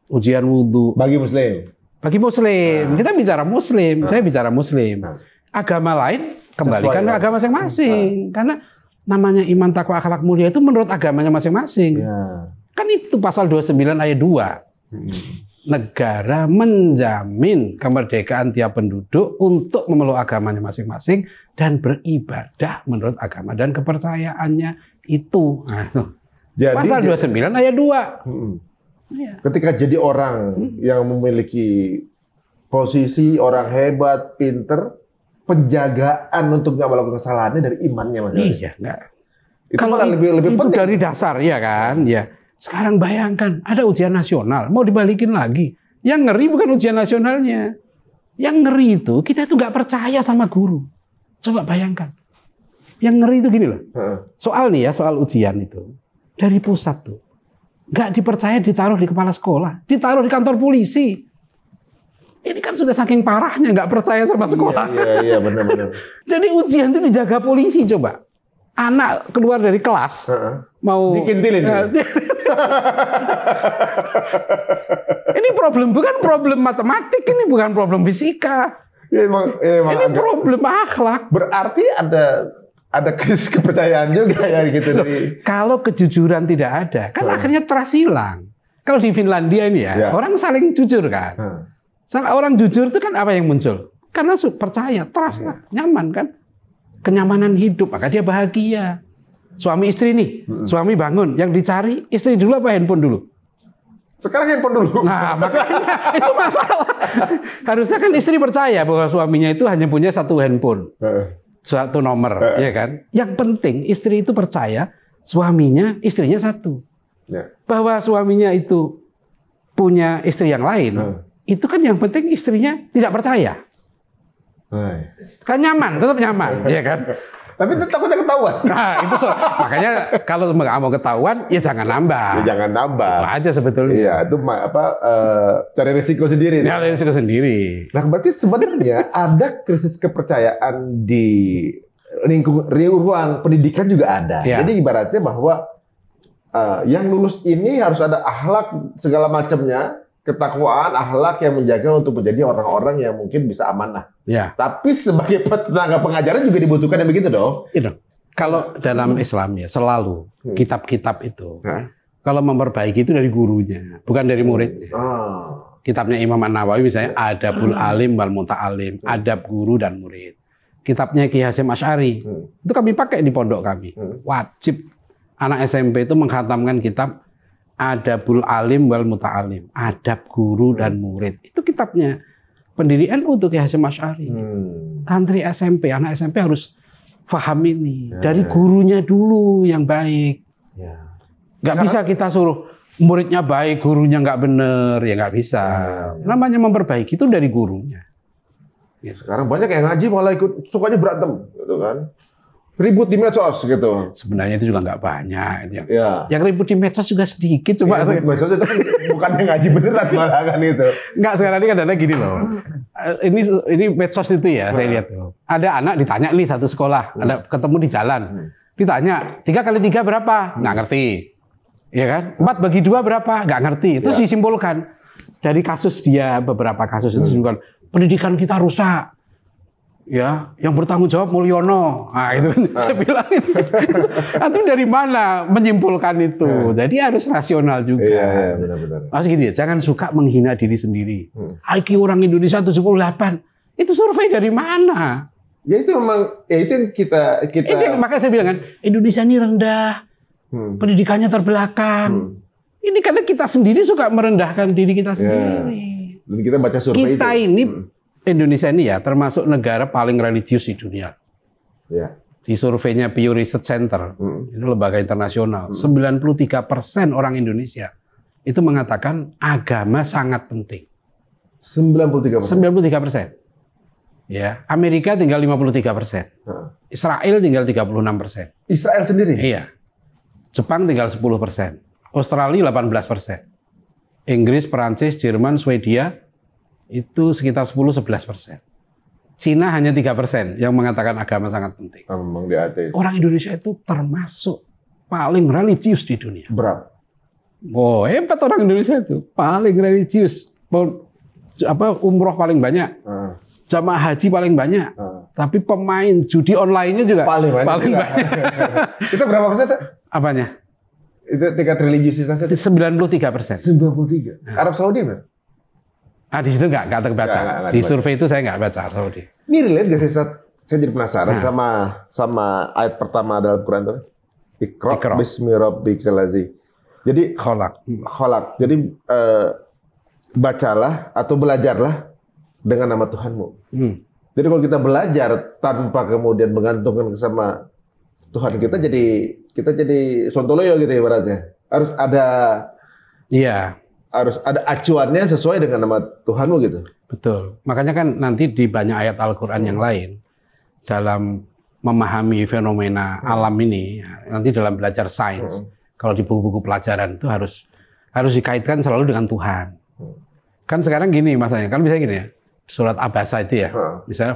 ujian wudhu. Bagi muslim. Bagi muslim, kita bicara muslim, saya bicara muslim. Agama lain kembalikan ke agama masing-masing, karena namanya iman, takwa, akhlak mulia itu menurut agamanya masing-masing. Ya. Kan itu pasal 29 ayat 2. Negara menjamin kemerdekaan tiap penduduk untuk memeluk agamanya masing-masing dan beribadah menurut agama dan kepercayaannya itu. Nah, itu. Jadi, pasal 29 ayat 2. Ya. Ketika jadi orang yang memiliki posisi, orang hebat, pinter, penjagaan untuk nggak melakukan kesalahannya dari imannya, Mas. Iya, enggak. Itu Kalau malah lebih itu penting. dari dasar, ya kan? Ya. Sekarang bayangkan, ada ujian nasional, mau dibalikin lagi. Yang ngeri bukan ujian nasionalnya. Yang ngeri itu, kita itu nggak percaya sama guru. Coba bayangkan. Yang ngeri itu gini loh. Soal nih ya, soal ujian itu. Dari pusat tuh. Nggak dipercaya ditaruh di kepala sekolah. Ditaruh di kantor polisi. Ini kan sudah saking parahnya nggak percaya sama sekolah. Iya, benar-benar. Jadi ujian itu dijaga polisi coba. Anak keluar dari kelas mau dikintilin. Ini problem bukan problem matematik, ini bukan problem fisika. Ya, emang ini problem akhlak. Berarti ada krisis kepercayaan juga ya gitu dari. Kalau kejujuran tidak ada, kan akhirnya trust hilang. Kalau di Finlandia ini ya, orang saling jujur kan. Orang jujur itu kan apa yang muncul? Karena percaya, trust lah, nyaman kan. Kenyamanan hidup, maka dia bahagia. Suami istri nih, suami bangun, yang dicari istri dulu apa handphone dulu? Sekarang handphone dulu. Nah, makanya itu masalah. Harusnya kan istri percaya bahwa suaminya itu hanya punya satu handphone, satu nomor, ya kan? Yang penting istri itu percaya suaminya, istrinya satu. Bahwa suaminya itu punya istri yang lain, itu kan yang penting istrinya tidak percaya. Kan nyaman, tetap nyaman, ya kan? Tapi takutnya ketahuan. Nah, itu makanya kalau nggak mau ketahuan, ya jangan nambah. Ya, jangan nambah. Itu aja sebetulnya. Iya, itu cari risiko sendiri. Ya, cari risiko sendiri. Nah, berarti sebenarnya ada krisis kepercayaan di ruang pendidikan juga ada. Ya. Jadi ibaratnya bahwa yang lulus ini harus ada akhlak segala macamnya. Ketakwaan, akhlak yang menjaga untuk menjadi orang-orang yang mungkin bisa amanah. Ya. Tapi sebagai tenaga pengajaran juga dibutuhkan yang begitu dong. Itu. Kalau dalam Islam ya selalu kitab-kitab itu kalau memperbaiki itu dari gurunya, bukan dari muridnya. Kitabnya Imam An-Nawawi misalnya Adabul Alim wal Muta'alim, adab guru dan murid. Kitabnya Ki Hasyim Asy'ari itu kami pakai di pondok kami. Wajib anak SMP itu mengkhatamkan kitab Adabul Alim wal Muta'alim, adab guru dan murid. Itu kitabnya pendiri NU untuk Ki Hasyim Asy'ari. Santri SMP, anak SMP harus paham ini. Dari gurunya dulu yang baik. Nggak bisa kita suruh muridnya baik, gurunya nggak bener, ya nggak bisa. Namanya memperbaiki itu dari gurunya. Sekarang banyak yang ngaji malah ikut sukanya berantem, gitu kan? Ribut di medsos gitu. Sebenarnya itu juga nggak banyak. Ya. Yang ribut di medsos juga sedikit. Cuma medsos itu kan bukan yang ngaji beneran malah kan itu. Nggak, sekarang ini kadang-kadang gini loh. Ini medsos itu ya, saya lihat tuh. Ada anak ditanya nih satu sekolah, ada ketemu di jalan. Ditanya, 3 kali 3 berapa? Nggak ngerti. Ya kan? 4 bagi 2 berapa? Nggak ngerti. Terus disimpulkan. Dari kasus dia, beberapa kasus itu disimpulkan. Pendidikan kita rusak. Ya, yang bertanggung jawab Mulyono. Nah, itu saya bilang itu dari mana menyimpulkan itu. Jadi harus rasional juga. Iya, benar-benar. Mas gini, jangan suka menghina diri sendiri. IQ orang Indonesia 78. Itu survei dari mana? Ya itu memang itu yang kita makanya saya bilang kan, Indonesia ini rendah. Pendidikannya terbelakang. Ini karena kita sendiri suka merendahkan diri kita sendiri. Dan kita baca survei kita itu. Ini Indonesia ini ya termasuk negara paling religius di dunia. Ya. Di surveinya Pew Research Center, itu lembaga internasional, 93% orang Indonesia itu mengatakan agama sangat penting. 93%. 93%. Ya, Amerika tinggal 53%. Israel tinggal 36%. Israel sendiri? Iya. Jepang tinggal 10%. Australia 18%. Inggris, Perancis, Jerman, Swedia itu sekitar 10-11%. Cina hanya 3% yang mengatakan agama sangat penting. Memang di ateis. Orang Indonesia itu termasuk paling religius di dunia. Berapa? Oh, hebat orang Indonesia itu. Paling religius. Umroh paling banyak. Jamaah haji paling banyak. Tapi pemain judi online-nya juga paling banyak. Itu berapa persen? Apanya? Itu tingkat religiusitasnya 93%. 93. Nah. Arab Saudi mana? Di situ nggak terbaca. Di survei itu saya nggak baca Saudi. Ini relate gak sih, saya jadi penasaran sama ayat pertama dalam Quran itu. Iqra bismi rabbikal ladzi. Jadi khalaq. Jadi bacalah atau belajarlah dengan nama Tuhanmu. Jadi kalau kita belajar tanpa kemudian menggantungkan sama Tuhan kita jadi sontoloyo gitu ibaratnya. Harus ada acuannya sesuai dengan nama Tuhanmu gitu. Betul. Makanya kan nanti di banyak ayat Al-Qur'an yang lain dalam memahami fenomena alam ini, nanti dalam belajar sains, kalau di buku-buku pelajaran itu harus dikaitkan selalu dengan Tuhan. Kan sekarang gini masanya, kan misalnya gini ya, surat Abasa itu ya, misalnya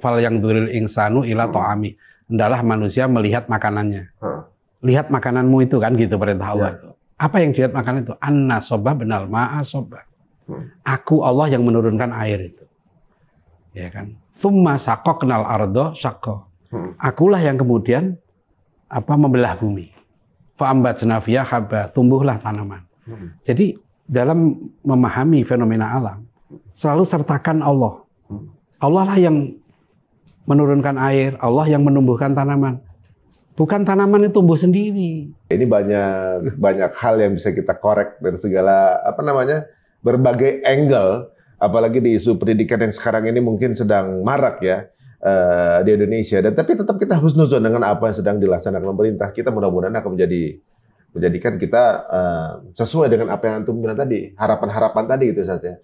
fal yang duril insanu ila ta'ami, hendaklah manusia melihat makanannya. Lihat makananmu itu kan gitu perintah Allah itu. Apa yang dilihat makanan itu? Anna soba benal ma'a soba. Aku Allah yang menurunkan air itu. Ya kan? Thumma saqaqnal ardo saqqa. Akulah yang kemudian membelah bumi. Fa'ambatna fiha habba, tumbuhlah tanaman. Jadi dalam memahami fenomena alam selalu sertakan Allah. Allah lah yang menurunkan air, Allah yang menumbuhkan tanaman. Bukan tanaman itu tumbuh sendiri. Ini banyak hal yang bisa kita korek dari segala berbagai angle, apalagi di isu pendidikan yang sekarang ini mungkin sedang marak ya di Indonesia. Dan tapi tetap kita husnuzon dengan apa yang sedang dilaksanakan pemerintah. Kita mudah-mudahan akan menjadikan kita sesuai dengan apa yang antum bilang tadi, harapan-harapan tadi itu saja.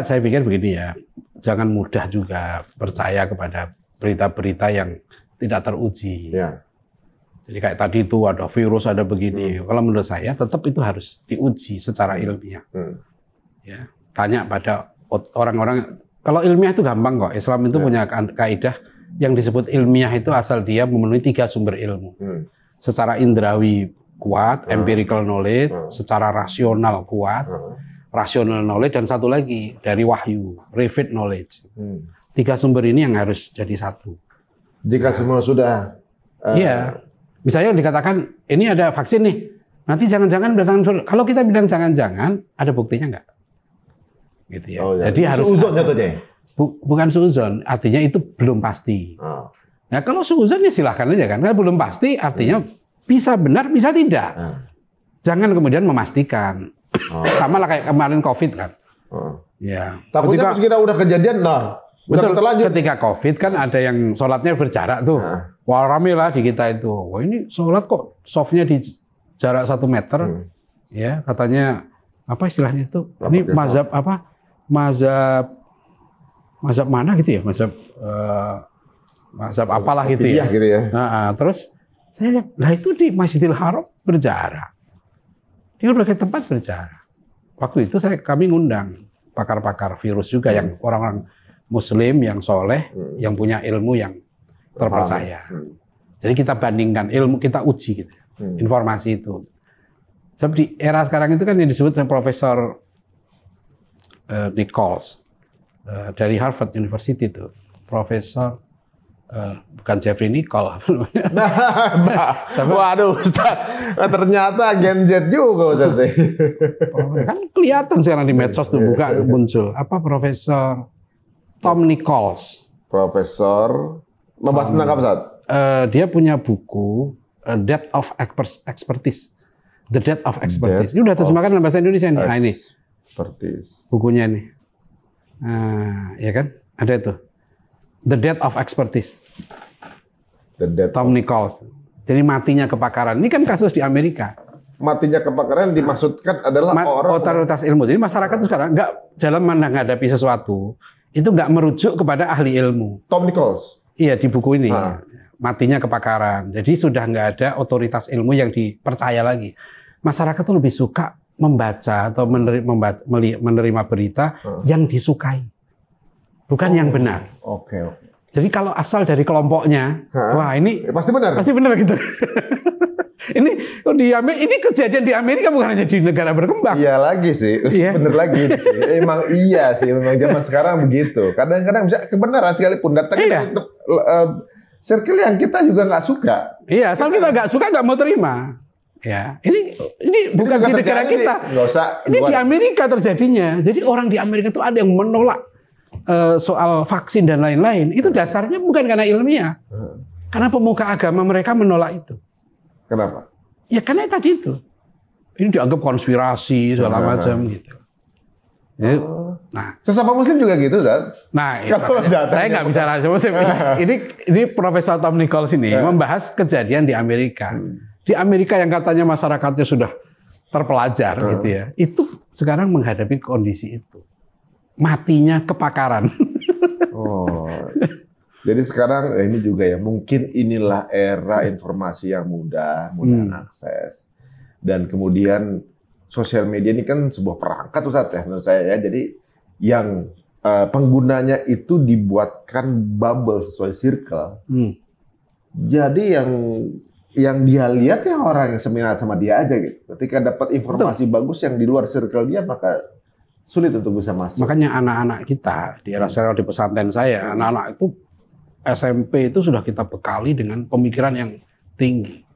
Saya pikir begini ya, jangan mudah juga percaya kepada berita-berita yang tidak teruji. Ya. Jadi kayak tadi itu ada virus, ada begini. Kalau menurut saya tetap itu harus diuji secara ilmiah. Ya, tanya pada orang-orang. Kalau ilmiah itu gampang kok. Islam itu punya kaidah yang disebut ilmiah itu asal dia memenuhi 3 sumber ilmu. Secara indrawi kuat, empirical knowledge, secara rasional kuat, rational knowledge, dan satu lagi dari wahyu, revealed knowledge. 3 sumber ini yang harus jadi satu. Jika semua sudah iya. Misalnya dikatakan ini ada vaksin nih, nanti jangan-jangan berdatang. Kalau kita bilang jangan-jangan, ada buktinya nggak? Gitu ya. Ya. Jadi harus suuzon jatuhnya. Bukan suuzon, artinya itu belum pasti. Nah kalau suuzon ya silahkan aja kan. Kalau belum pasti artinya bisa benar, bisa tidak. Jangan kemudian memastikan. Sama lah kayak kemarin COVID kan. Ya. Takutnya pas kita udah kejadian, betul, ketika COVID kan ada yang sholatnya berjarak tuh. Wah rame lah di kita itu. Wah ini sholat kok softnya di jarak 1 meter. Ya katanya apa istilahnya itu? Ini mazhab apa? Mazhab mana gitu ya? Mazhab apalah gitu ya? Gitu ya. Terus saya lihat, lah itu di Masjidil Haram berjarak. Di berbagai tempat berjarak. Waktu itu kami ngundang pakar-pakar virus juga yang orang-orang Muslim yang soleh, yang punya ilmu yang terpercaya. Jadi kita bandingkan ilmu, kita uji gitu, informasi itu. Sebab di era sekarang itu kan yang disebut Profesor Nichols dari Harvard University itu, Profesor bukan Jeffrey Nichols. Waduh, Ustaz, ternyata Gen Z juga Ustaz. Kan kelihatan sekarang di medsos tuh buka muncul apa Profesor Tom Nichols. Profesor membahas tentang apa, Ustaz? Dia punya buku Death of Expertise. The Death of Expertise. Ini udah terjemahkan dalam bahasa Indonesia nih. Nah ini. Bukunya nih. Ya kan? Ada itu. The Death of Expertise. Tom Nichols. Jadi matinya kepakaran. Ini kan kasus di Amerika. Matinya kepakaran dimaksudkan adalah otoritas ilmu. Jadi masyarakat itu sekarang dalam menghadapi sesuatu itu nggak merujuk kepada ahli ilmu. Tom Nichols. Iya di buku ini matinya kepakaran. Jadi sudah nggak ada otoritas ilmu yang dipercaya lagi. Masyarakat tuh lebih suka membaca atau menerima berita yang disukai, bukan yang benar. Oke. Jadi kalau asal dari kelompoknya, wah ini pasti benar. Pasti benar gitu. Ini kejadian di Amerika bukan hanya di negara berkembang. Iya lagi sih, bener lagi sih. Emang iya sih, memang zaman sekarang begitu. Kadang-kadang bisa kebenaran sekalipun datang circle yang kita juga nggak suka. Iya, asal kita nggak suka nggak mau terima. Ya, ini bukan di negara kita. Ini di Amerika terjadinya. Jadi orang di Amerika itu ada yang menolak soal vaksin dan lain-lain. Itu dasarnya bukan karena ilmiah. Karena pemuka agama mereka menolak itu. Kenapa? Ya karena tadi itu. Ini dianggap konspirasi segala macam gitu. Nah, sesama muslim juga gitu, Zat. Nah, saya nggak bisa rahasia muslim. Ini Profesor Tom Nichols ini membahas kejadian di Amerika. Di Amerika yang katanya masyarakatnya sudah terpelajar gitu ya, itu sekarang menghadapi kondisi itu. Matinya kepakaran. Oh. Jadi sekarang ini juga ya, mungkin inilah era informasi yang mudah akses. Dan kemudian sosial media ini kan sebuah perangkat Ustaz ya menurut saya ya. Jadi yang penggunanya itu dibuatkan bubble sesuai circle. Jadi yang dia lihat ya orang yang seminat sama dia aja gitu. Ketika dapat informasi bagus yang di luar circle dia, maka sulit untuk bisa masuk. Makanya anak-anak kita di era sekarang di pesantren saya, anak-anak itu SMP itu sudah kita bekali dengan pemikiran yang tinggi.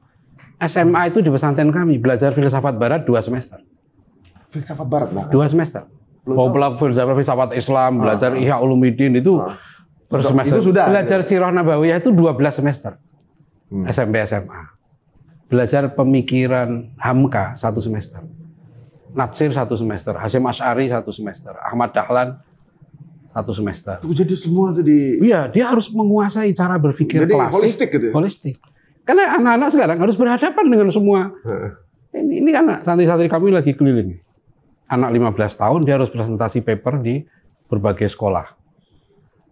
SMA itu di pesantren kami belajar filsafat Barat 2 semester. Filsafat Barat lah. 2 semester. Mau belajar filsafat Islam, belajar Ihya Ulumuddin itu per semester. Itu sudah. Belajar Sirah Nabawiyah itu 12 semester. SMP SMA. Belajar pemikiran Hamka 1 semester. Natsir 1 semester. Hasyim Asy'ari 1 semester. Ahmad Dahlan 1 semester. Jadi semua itu Iya, dia harus menguasai cara berpikir klasik. Holistik gitu ya? Holistik. Karena anak-anak sekarang harus berhadapan dengan semua. Ini anak santri-santri kami lagi keliling. Anak 15 tahun dia harus presentasi paper di berbagai sekolah.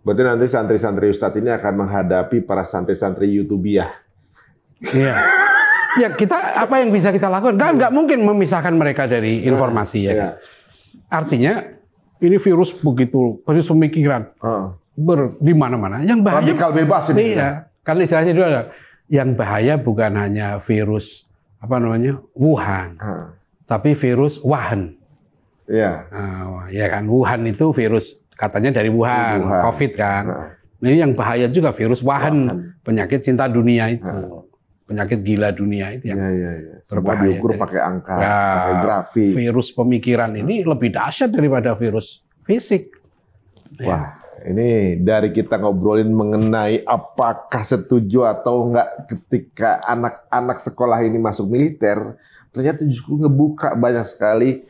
Berarti nanti santri-santri Ustadz ini akan menghadapi para santri-santri YouTubiah. Iya. Ya kita apa yang bisa kita lakukan? Nggak mungkin memisahkan mereka dari informasi ya. Kan? Artinya ini virus begitu, virus pemikiran di mana-mana. Yang bahaya radikal bebas ini. Iya. Karena istilahnya itu ada yang bahaya bukan hanya virus Wuhan, tapi virus Wuhan. Iya. Ya kan Wuhan itu virus katanya dari Wuhan. COVID kan. Ini yang bahaya juga virus Wuhan. Penyakit cinta dunia itu. Penyakit gila dunia itu yang berbahaya. Diukur pakai angka, pakai grafik. Virus pemikiran ini lebih dahsyat daripada virus fisik. Wah, ini dari kita ngobrolin mengenai apakah setuju atau enggak ketika anak-anak sekolah ini masuk militer, ternyata justru ngebuka banyak sekali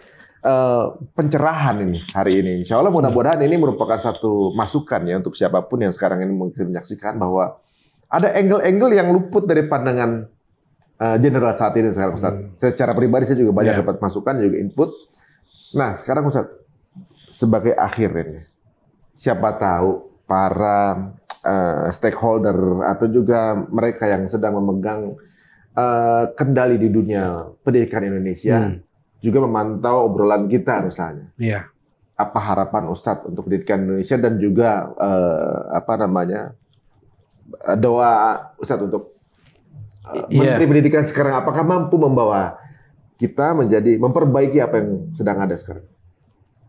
pencerahan ini hari ini. Insya Allah mudah-mudahan ini merupakan satu masukan ya untuk siapapun yang sekarang ini mungkin menyaksikan bahwa ada angle-angle yang luput dari pandangan general saat ini sekarang Ustaz. Secara pribadi saya juga banyak dapat masukan juga input. Nah sekarang Ustaz sebagai akhir ini, siapa tahu para stakeholder atau juga mereka yang sedang memegang kendali di dunia pendidikan Indonesia juga memantau obrolan kita misalnya. Iya. Apa harapan Ustadz untuk pendidikan Indonesia dan juga doa Ustadz untuk Menteri Pendidikan sekarang apakah mampu membawa kita memperbaiki apa yang sedang ada sekarang?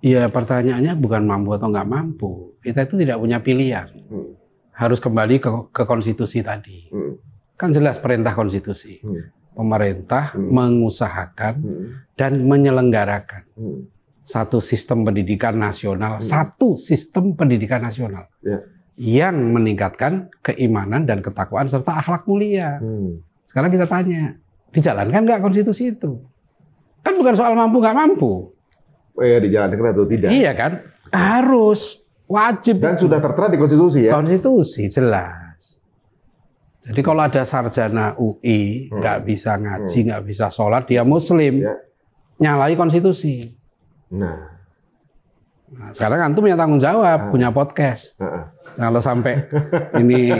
Iya, pertanyaannya bukan mampu atau nggak mampu. Kita itu tidak punya pilihan. Harus kembali ke konstitusi tadi. Kan jelas perintah konstitusi. Pemerintah mengusahakan dan menyelenggarakan satu sistem pendidikan nasional, yang meningkatkan keimanan dan ketakwaan serta akhlak mulia. Sekarang kita tanya, dijalankan nggak konstitusi itu? Kan bukan soal mampu nggak mampu. Dijalankan atau tidak? Iya kan, harus, wajib. Dan sudah tertera di konstitusi ya? Konstitusi, jelas. Jadi kalau ada sarjana UI nggak bisa ngaji, nggak bisa sholat, dia Muslim, nyalahi konstitusi. Nah, sekarang antum punya tanggung jawab, punya podcast. Kalau sampai ini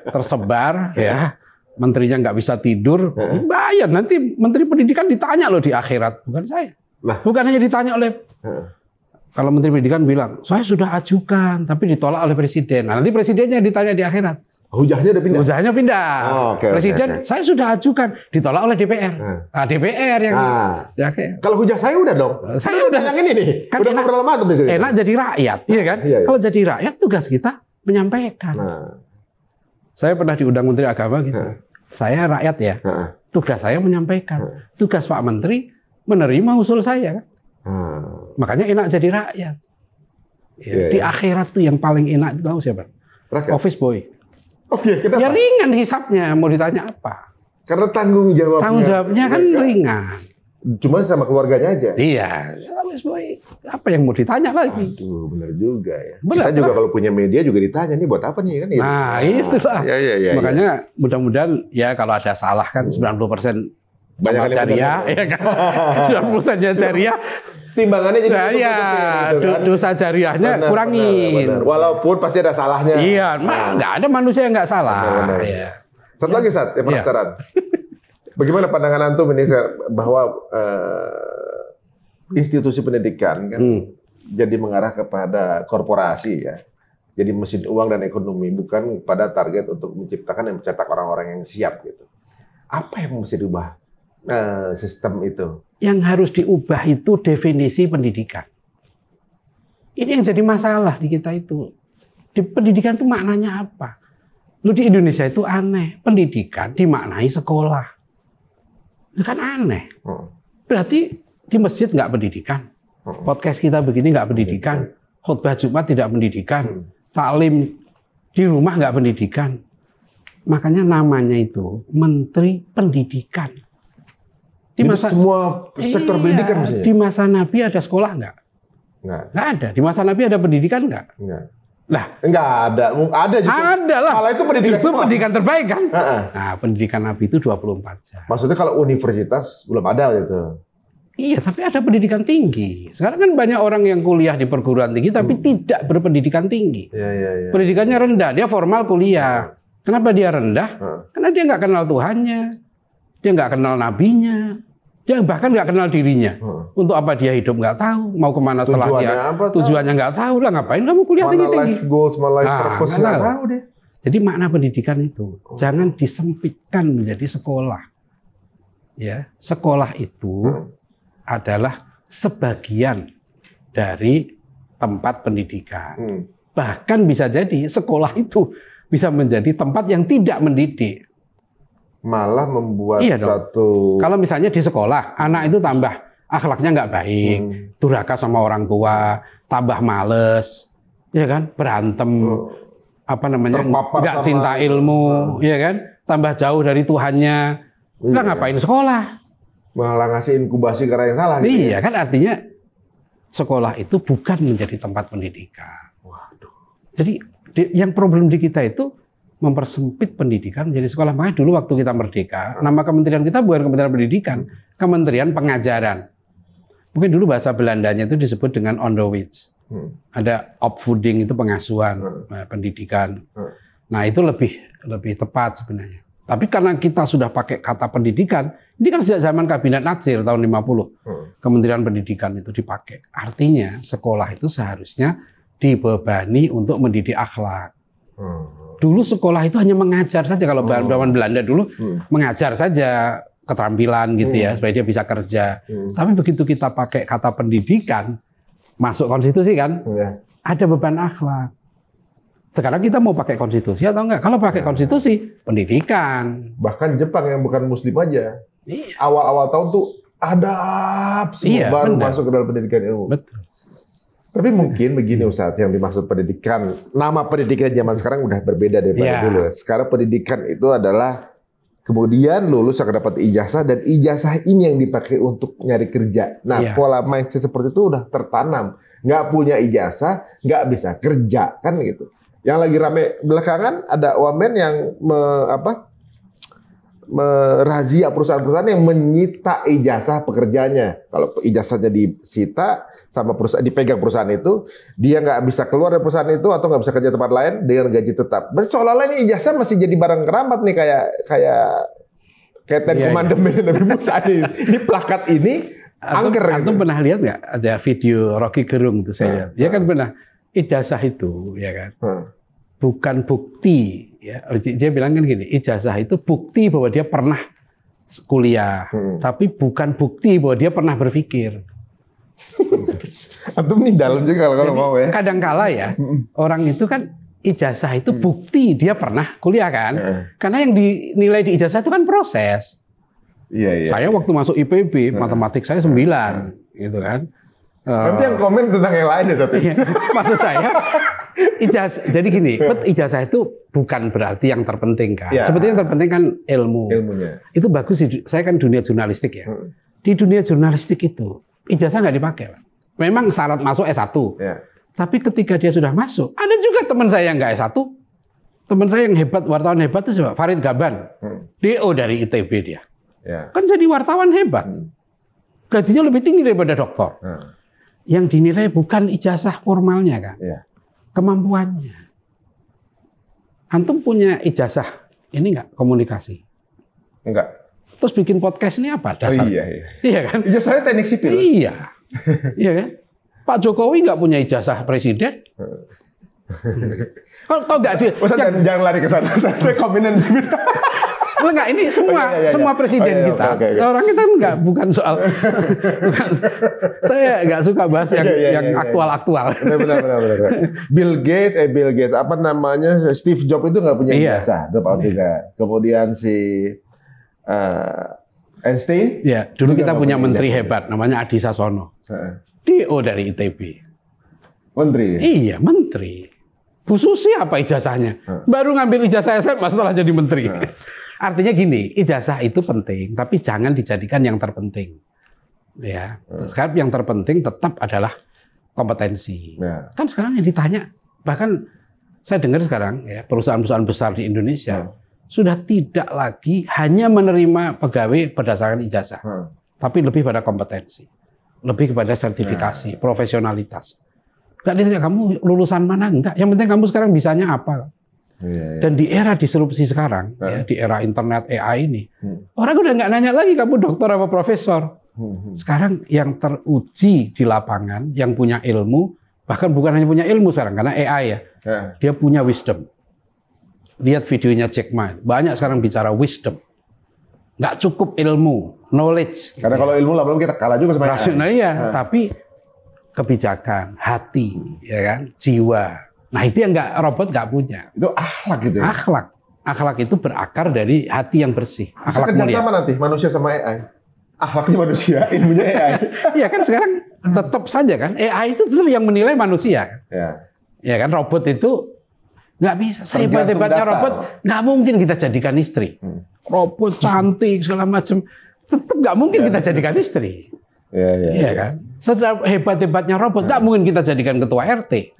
tersebar, ya menterinya nggak bisa tidur, bayar nanti Menteri Pendidikan ditanya loh di akhirat, bukan saya. Bukan hanya ditanya oleh kalau Menteri Pendidikan bilang, saya sudah ajukan, tapi ditolak oleh Presiden. Nah, nanti Presidennya ditanya di akhirat. Hujahnya udah pindah. Hujahnya pindah. Presiden saya sudah ajukan, ditolak oleh DPR. DPR yang Kalau hujah saya udah dong. Saya udah yang ini nih. Kan udah ngobrol lama tuh di sini. Enak jadi rakyat, iya kan? Iya. Kalau jadi rakyat tugas kita menyampaikan. Saya pernah diundang Menteri Agama gitu. Saya rakyat ya. Tugas saya menyampaikan. Tugas Pak Menteri menerima usul saya kan. Makanya enak jadi rakyat. Di akhirat tuh yang paling enak itu tahu siapa? Office boy. Kenapa? Ya ringan hisapnya, mau ditanya apa? Karena tanggung jawabnya. Tanggung jawabnya kan ringan. Cuma sama keluarganya aja. Iya, office boy. Apa yang mau ditanya lagi? Aduh, benar juga ya. Benar, kita juga kalau punya media juga ditanya nih buat apa nih kan? Nah, itulah. Makanya mudah-mudahan ya kalau ada salah kan 90% banyak jariah, ya kan? 90%-nya jariah. Timbangannya jadi dosa jariahnya kurangin. Benar. Walaupun pasti ada salahnya. Iya, nggak ada manusia yang nggak salah. Benar. Ya. Satu lagi Sat, yang penasaran. Bagaimana pandangan antum ini bahwa institusi pendidikan kan jadi mengarah kepada korporasi ya. Jadi mesin uang dan ekonomi, bukan pada target untuk menciptakan dan mencetak orang-orang yang siap gitu. Apa yang mesti diubah sistem itu? Yang harus diubah itu definisi pendidikan. Ini yang jadi masalah di kita itu. Di pendidikan itu maknanya apa? Lu di Indonesia itu aneh. Pendidikan dimaknai sekolah. Itu kan aneh. Berarti di masjid nggak pendidikan. Podcast kita begini nggak pendidikan. Khutbah Jumat tidak pendidikan. Taklim di rumah nggak pendidikan. Makanya namanya itu Menteri Pendidikan. Di masa, semua sektor pendidikan maksudnya? Di masa Nabi ada sekolah nggak? Nggak ada. Di masa Nabi ada pendidikan nggak? Nggak. Lah, nggak ada. Ada justru. Ada lah. Malah itu pendidikan justru pendidikan terbaik kan? Nah, pendidikan Nabi itu 24 jam. Maksudnya kalau universitas belum ada gitu? Iya, tapi ada pendidikan tinggi. Sekarang kan banyak orang yang kuliah di perguruan tinggi tapi tidak berpendidikan tinggi. Iya. Pendidikannya rendah, dia formal kuliah. Kenapa dia rendah? Karena dia nggak kenal Tuhannya. Dia nggak kenal nabinya. Dia bahkan nggak kenal dirinya. Untuk apa dia hidup nggak tahu. Mau kemana setelah dia tujuannya nggak tahu. Lah ngapain kamu kuliah tinggi-tinggi? Life goals, life purpose nggak tahu deh. Jadi makna pendidikan itu jangan disempitkan menjadi sekolah. Ya, sekolah itu adalah sebagian dari tempat pendidikan. Bahkan bisa jadi sekolah itu bisa menjadi tempat yang tidak mendidik. Malah membuat satu. Kalau misalnya di sekolah, anak itu tambah akhlaknya nggak baik, durhaka sama orang tua, tambah males, ya kan, berantem, nggak cinta ilmu, ya kan, tambah jauh dari Tuhannya, lah ngapain sekolah? Malah ngasih inkubasi karena yang salah. Iya, gitu ya? Kan artinya sekolah itu bukan menjadi tempat pendidikan. Waduh. Jadi yang problem di kita itu mempersempit pendidikan menjadi sekolah. Makanya dulu waktu kita merdeka, nama kementerian kita bukan Kementerian Pendidikan, Kementerian Pengajaran. Mungkin dulu bahasa Belandanya itu disebut dengan onderwijs. Ada opvoeding itu pengasuhan, pendidikan. Nah itu lebih tepat sebenarnya. Tapi karena kita sudah pakai kata pendidikan, ini kan sejak zaman Kabinet Natsir tahun 50, Kementerian Pendidikan itu dipakai. Artinya sekolah itu seharusnya dibebani untuk mendidik akhlak. Dulu sekolah itu hanya mengajar saja, kalau zaman Belanda dulu mengajar saja keterampilan gitu ya, supaya dia bisa kerja. Tapi begitu kita pakai kata pendidikan, masuk konstitusi kan, ada beban akhlak. Sekarang kita mau pakai konstitusi atau enggak? Kalau pakai konstitusi, pendidikan. Bahkan Jepang yang bukan muslim aja, awal-awal tahun tuh adab semua baru masuk ke dalam pendidikan ilmu. Betul. Tapi mungkin begini Ustaz, yang dimaksud pendidikan, nama pendidikan zaman sekarang udah berbeda daripada dulu. Sekarang pendidikan itu adalah kemudian lulus akan dapat ijazah, dan ijazah ini yang dipakai untuk nyari kerja. Nah, pola mindset seperti itu udah tertanam. Nggak punya ijazah, nggak bisa kerja, kan gitu. Yang lagi rame belakangan ada wamen yang merazia perusahaan-perusahaan yang menyita ijazah pekerjanya. Kalau ijazahnya disita sama perusahaan, dipegang perusahaan itu, dia nggak bisa keluar dari perusahaan itu atau nggak bisa kerja tempat lain dengan gaji tetap. Berarti seolah-olah ini ijazah masih jadi barang keramat nih, kayak ten commandment Nabi Musa nih. Ini plakat ini angker. Antum pernah lihat nggak ada video Rocky Gerung tuh saya lihat. Dia kan pernah ijazah itu, ya kan, bukan bukti ya. Dia bilang kan gini, ijazah itu bukti bahwa dia pernah kuliah, tapi bukan bukti bahwa dia pernah berpikir. Antum nih dalam juga kalau mau ya. Kadang-kala ya, orang itu kan ijazah itu bukti dia pernah kuliah kan. Karena yang dinilai di ijazah itu kan proses. Iya. Saya waktu masuk IPB, matematik saya 9, gitu kan. Nanti yang komen tentang yang lain ya tapi. Maksud saya, ijazah. Jadi gini, ijazah itu bukan berarti yang terpenting kan. Ya. Sebetulnya yang terpenting kan ilmunya. Itu bagus sih. Saya kan dunia jurnalistik ya. Di dunia jurnalistik itu ijazah nggak dipakai. Memang syarat masuk S1. Ya. Tapi ketika dia sudah masuk, ada juga teman saya yang nggak S1. Teman saya yang hebat, wartawan hebat itu siapa? Farid Gaban. DO dari ITB dia. Ya. Kan jadi wartawan hebat. Gajinya lebih tinggi daripada doktor. Yang dinilai bukan ijazah formalnya kan. Ya. Kemampuannya. Antum punya ijazah ini nggak komunikasi? Enggak. Terus bikin podcast ini apa dasar? Oh, iya. Iya kan? Ijazahnya teknik sipil. Iya. Iya kan? Pak Jokowi nggak punya ijazah presiden. Kok nggak dia? Jangan lari ke sana. Saya komenan. Enggak, ini semua presiden kita. Okay. Orang kita bukan soal. Saya nggak suka bahas yang aktual-aktual. Benar. Bill Gates, apa namanya, Steve Jobs itu nggak punya ijazah, drop out juga. Kemudian si Einstein. Ya, dulu kita punya menteri hebat, namanya Adi Sasono. DO dari ITB. Menteri. Iya, menteri. Bu Susi apa ijazahnya? Baru ngambil ijazah SMA setelah jadi menteri. Artinya gini, ijazah itu penting, tapi jangan dijadikan yang terpenting. Ya, sekarang yang terpenting tetap adalah kompetensi. Kan sekarang yang ditanya, bahkan saya dengar sekarang ya perusahaan-perusahaan besar di Indonesia sudah tidak lagi hanya menerima pegawai berdasarkan ijazah, tapi lebih pada kompetensi, lebih kepada sertifikasi, profesionalitas. Enggak ditanya kamu lulusan mana, enggak. Yang penting kamu sekarang bisanya apa. Dan di era disrupsi sekarang, ya, di era internet AI ini, orang udah nggak nanya lagi kamu dokter apa profesor. Sekarang yang teruji di lapangan, yang punya ilmu, bahkan bukan hanya punya ilmu sekarang, karena AI ya, dia punya wisdom. Lihat videonya Jack Ma, banyak sekarang bicara wisdom. Nggak cukup ilmu, knowledge. Karena kalau ilmu lama-lama kita kalah juga sama AI. Nah iya, tapi kebijakan, hati, ya kan, jiwa. Nah itu yang robot nggak punya. Itu akhlak gitu ya? Akhlak itu berakar dari hati yang bersih. Akhlak mulia. Kerjasama nanti manusia sama AI. Akhlaknya manusia, ilmunya AI. Iya kan sekarang tetap saja kan AI itu tetap yang menilai manusia. Ya kan robot itu nggak bisa. Sehebat-hebatnya robot nggak mungkin kita jadikan istri. Robot cantik segala macam, tetap nggak mungkin kita jadikan istri. Iya kan. Sehebat-hebatnya robot nggak mungkin kita jadikan ketua RT.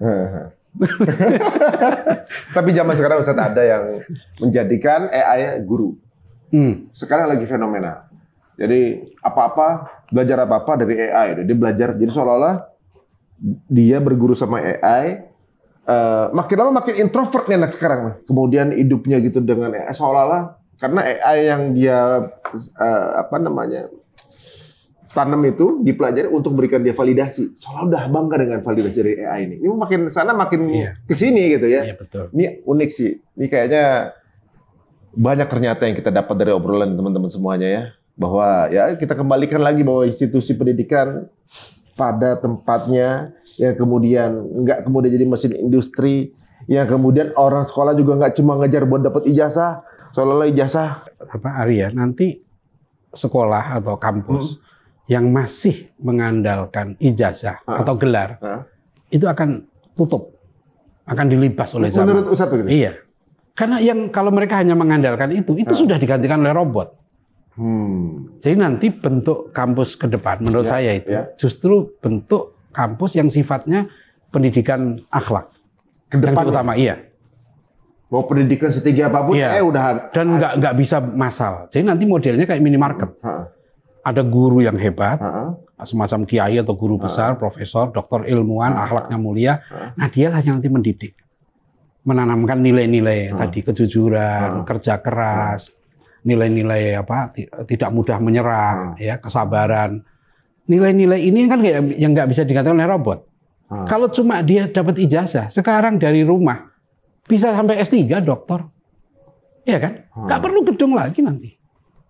Tapi zaman sekarang Ustaz ada yang menjadikan AI guru. Sekarang lagi fenomenal. Jadi belajar apa-apa dari AI. Dia belajar, jadi seolah-olah dia berguru sama AI. Makin lama makin introvert nih anak sekarang. Kemudian hidupnya gitu dengan AI. Seolah-olah karena AI yang dia tanam itu dipelajari untuk memberikan dia validasi. Seolah udah bangga dengan validasi dari AI ini. Ini makin sana makin kesini gitu ya. Iya, betul. Ini unik sih. Ini kayaknya banyak ternyata yang kita dapat dari obrolan teman-teman semuanya ya. Bahwa ya kita kembalikan lagi bahwa institusi pendidikan pada tempatnya, yang kemudian nggak kemudian jadi mesin industri, yang kemudian orang sekolah juga nggak cuma ngejar buat dapat ijazah, seolah-olah ijazah. Arya, nanti sekolah atau kampus yang masih mengandalkan ijazah atau gelar itu akan tutup, akan dilibas oleh zaman. Menurut Ustaz begitu? Iya, karena yang kalau mereka hanya mengandalkan itu sudah digantikan oleh robot. Jadi nanti bentuk kampus ke depan, menurut saya itu justru bentuk kampus yang sifatnya pendidikan akhlak. Yang utama, Mau pendidikan setinggi apapun, udah. Dan nggak bisa massal. Jadi nanti modelnya kayak minimarket. Ada guru yang hebat, semacam kiai atau guru besar, profesor, doktor ilmuwan, akhlaknya mulia. Nah dialah yang nanti mendidik, menanamkan nilai-nilai tadi, kejujuran, kerja keras, nilai-nilai tidak mudah menyerah, ya, kesabaran. Nilai-nilai ini kan yang nggak bisa digantikan oleh robot. Kalau cuma dia dapat ijazah, sekarang dari rumah bisa sampai S3 dokter. Iya kan? Nggak perlu gedung lagi nanti.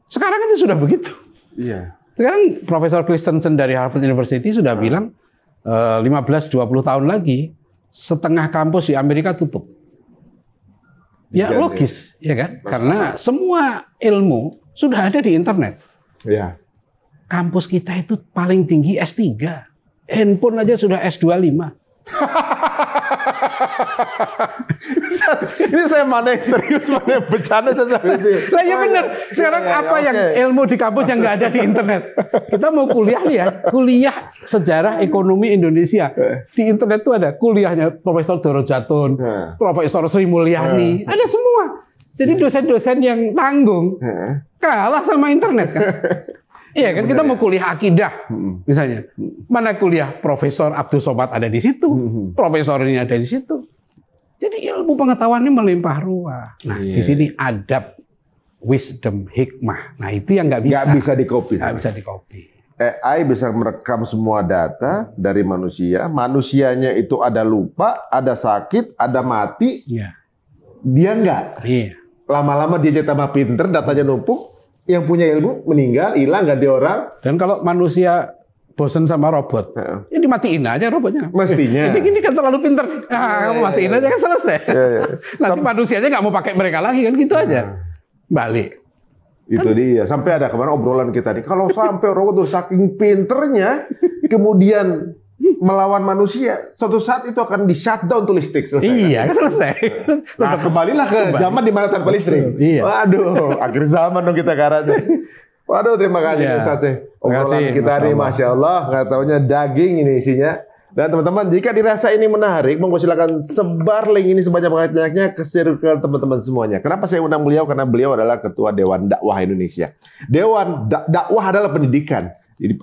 Sekarang kan sudah begitu. Iya. Sekarang Profesor Christensen dari Harvard University sudah bilang 15-20 tahun lagi setengah kampus di Amerika tutup. Ya logis, ya kan? Karena semua ilmu sudah ada di internet. Iya. Kampus kita itu paling tinggi S3. Handphone aja sudah S25. Ini saya mana yang serius, mana yang bercanda saya. Lah ya benar. Sekarang apa yang ilmu di kampus yang nggak ada di internet? Kita mau kuliah nih ya, kuliah sejarah ekonomi Indonesia. Di internet tuh ada kuliahnya Profesor Doro Jatun, Profesor Sri Mulyani, ada semua. Jadi dosen-dosen yang tanggung kalah sama internet kan. Iya kan, kita mau kuliah akidah misalnya. Mana kuliah Profesor Abdul Somad ada di situ, profesor ini ada di situ. Jadi ilmu pengetahuannya melimpah ruah. Nah, di sini adab, wisdom, hikmah. Nah, itu yang nggak bisa. Nggak bisa di-copy. Nggak bisa di-copy. AI bisa merekam semua data dari manusia. Manusianya itu ada lupa, ada sakit, ada mati. Iya. Dia nggak. Iya. Lama-lama dia jadi tambah pinter, datanya numpuk. Yang punya ilmu meninggal, hilang, ganti orang. Dan kalau manusia bosen sama robot, ya dimatiin aja robotnya. Mestinya. Ini kan terlalu pinter. Kamu matiin aja kan selesai. Nanti manusianya nggak mau pakai mereka lagi kan gitu aja. Balik. Itu dia. Sampai ada kemarin obrolan kita nih. Kalau sampai robot tuh saking pinternya, kemudian melawan manusia, suatu saat itu akan di-shutdown tuh listrik. Selesai. Iya, kan selesai. Nah, kembalilah ke zaman di mana tanpa listrik. Iya. Waduh, akhir zaman dong kita karena. Waduh, terima kasih Ustaz. Obrolan kita nih, Masya Allah, nggak taunya daging ini isinya. Dan teman-teman, jika dirasa ini menarik, monggo silakan sebar link ini sebanyak-banyaknya ke circle teman-teman semuanya. Kenapa saya undang beliau? Karena beliau adalah Ketua Dewan Dakwah Indonesia. Dewan Dakwah adalah pendidikan. Jadi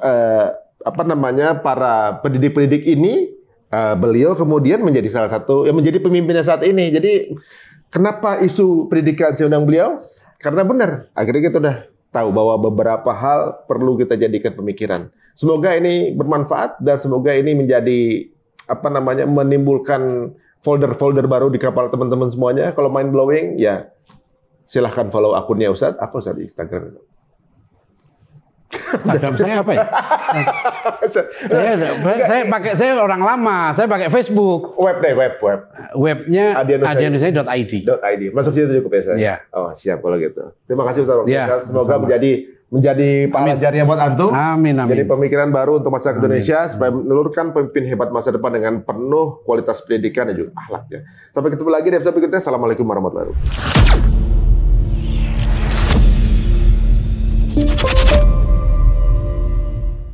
para pendidik-pendidik ini, beliau kemudian menjadi salah satu yang menjadi pemimpinnya saat ini. Jadi kenapa isu pendidikan saya undang beliau? Karena benar, akhirnya kita udah tahu bahwa beberapa hal perlu kita jadikan pemikiran. Semoga ini bermanfaat dan semoga ini menjadi menimbulkan folder-folder baru di kepala teman-teman semuanya. Kalau mind blowing ya silahkan follow akunnya Ustadz. Apa Ustadz di Instagram? Instagram saya apa ya? saya orang lama, saya pakai Facebook. Web. Webnya adianusai.id. Masuk situ cukup ya saya. Ya. Oh siap kalau gitu. Terima kasih Ustaz. Ya, semoga menjadi pahala jariah buat antum. Amin. Jadi pemikiran baru untuk masyarakat Indonesia supaya menelurkan pemimpin hebat masa depan dengan penuh kualitas pendidikan dan juga akhlaknya. Sampai ketemu lagi di episode berikutnya. Assalamualaikum warahmatullahi wabarakatuh.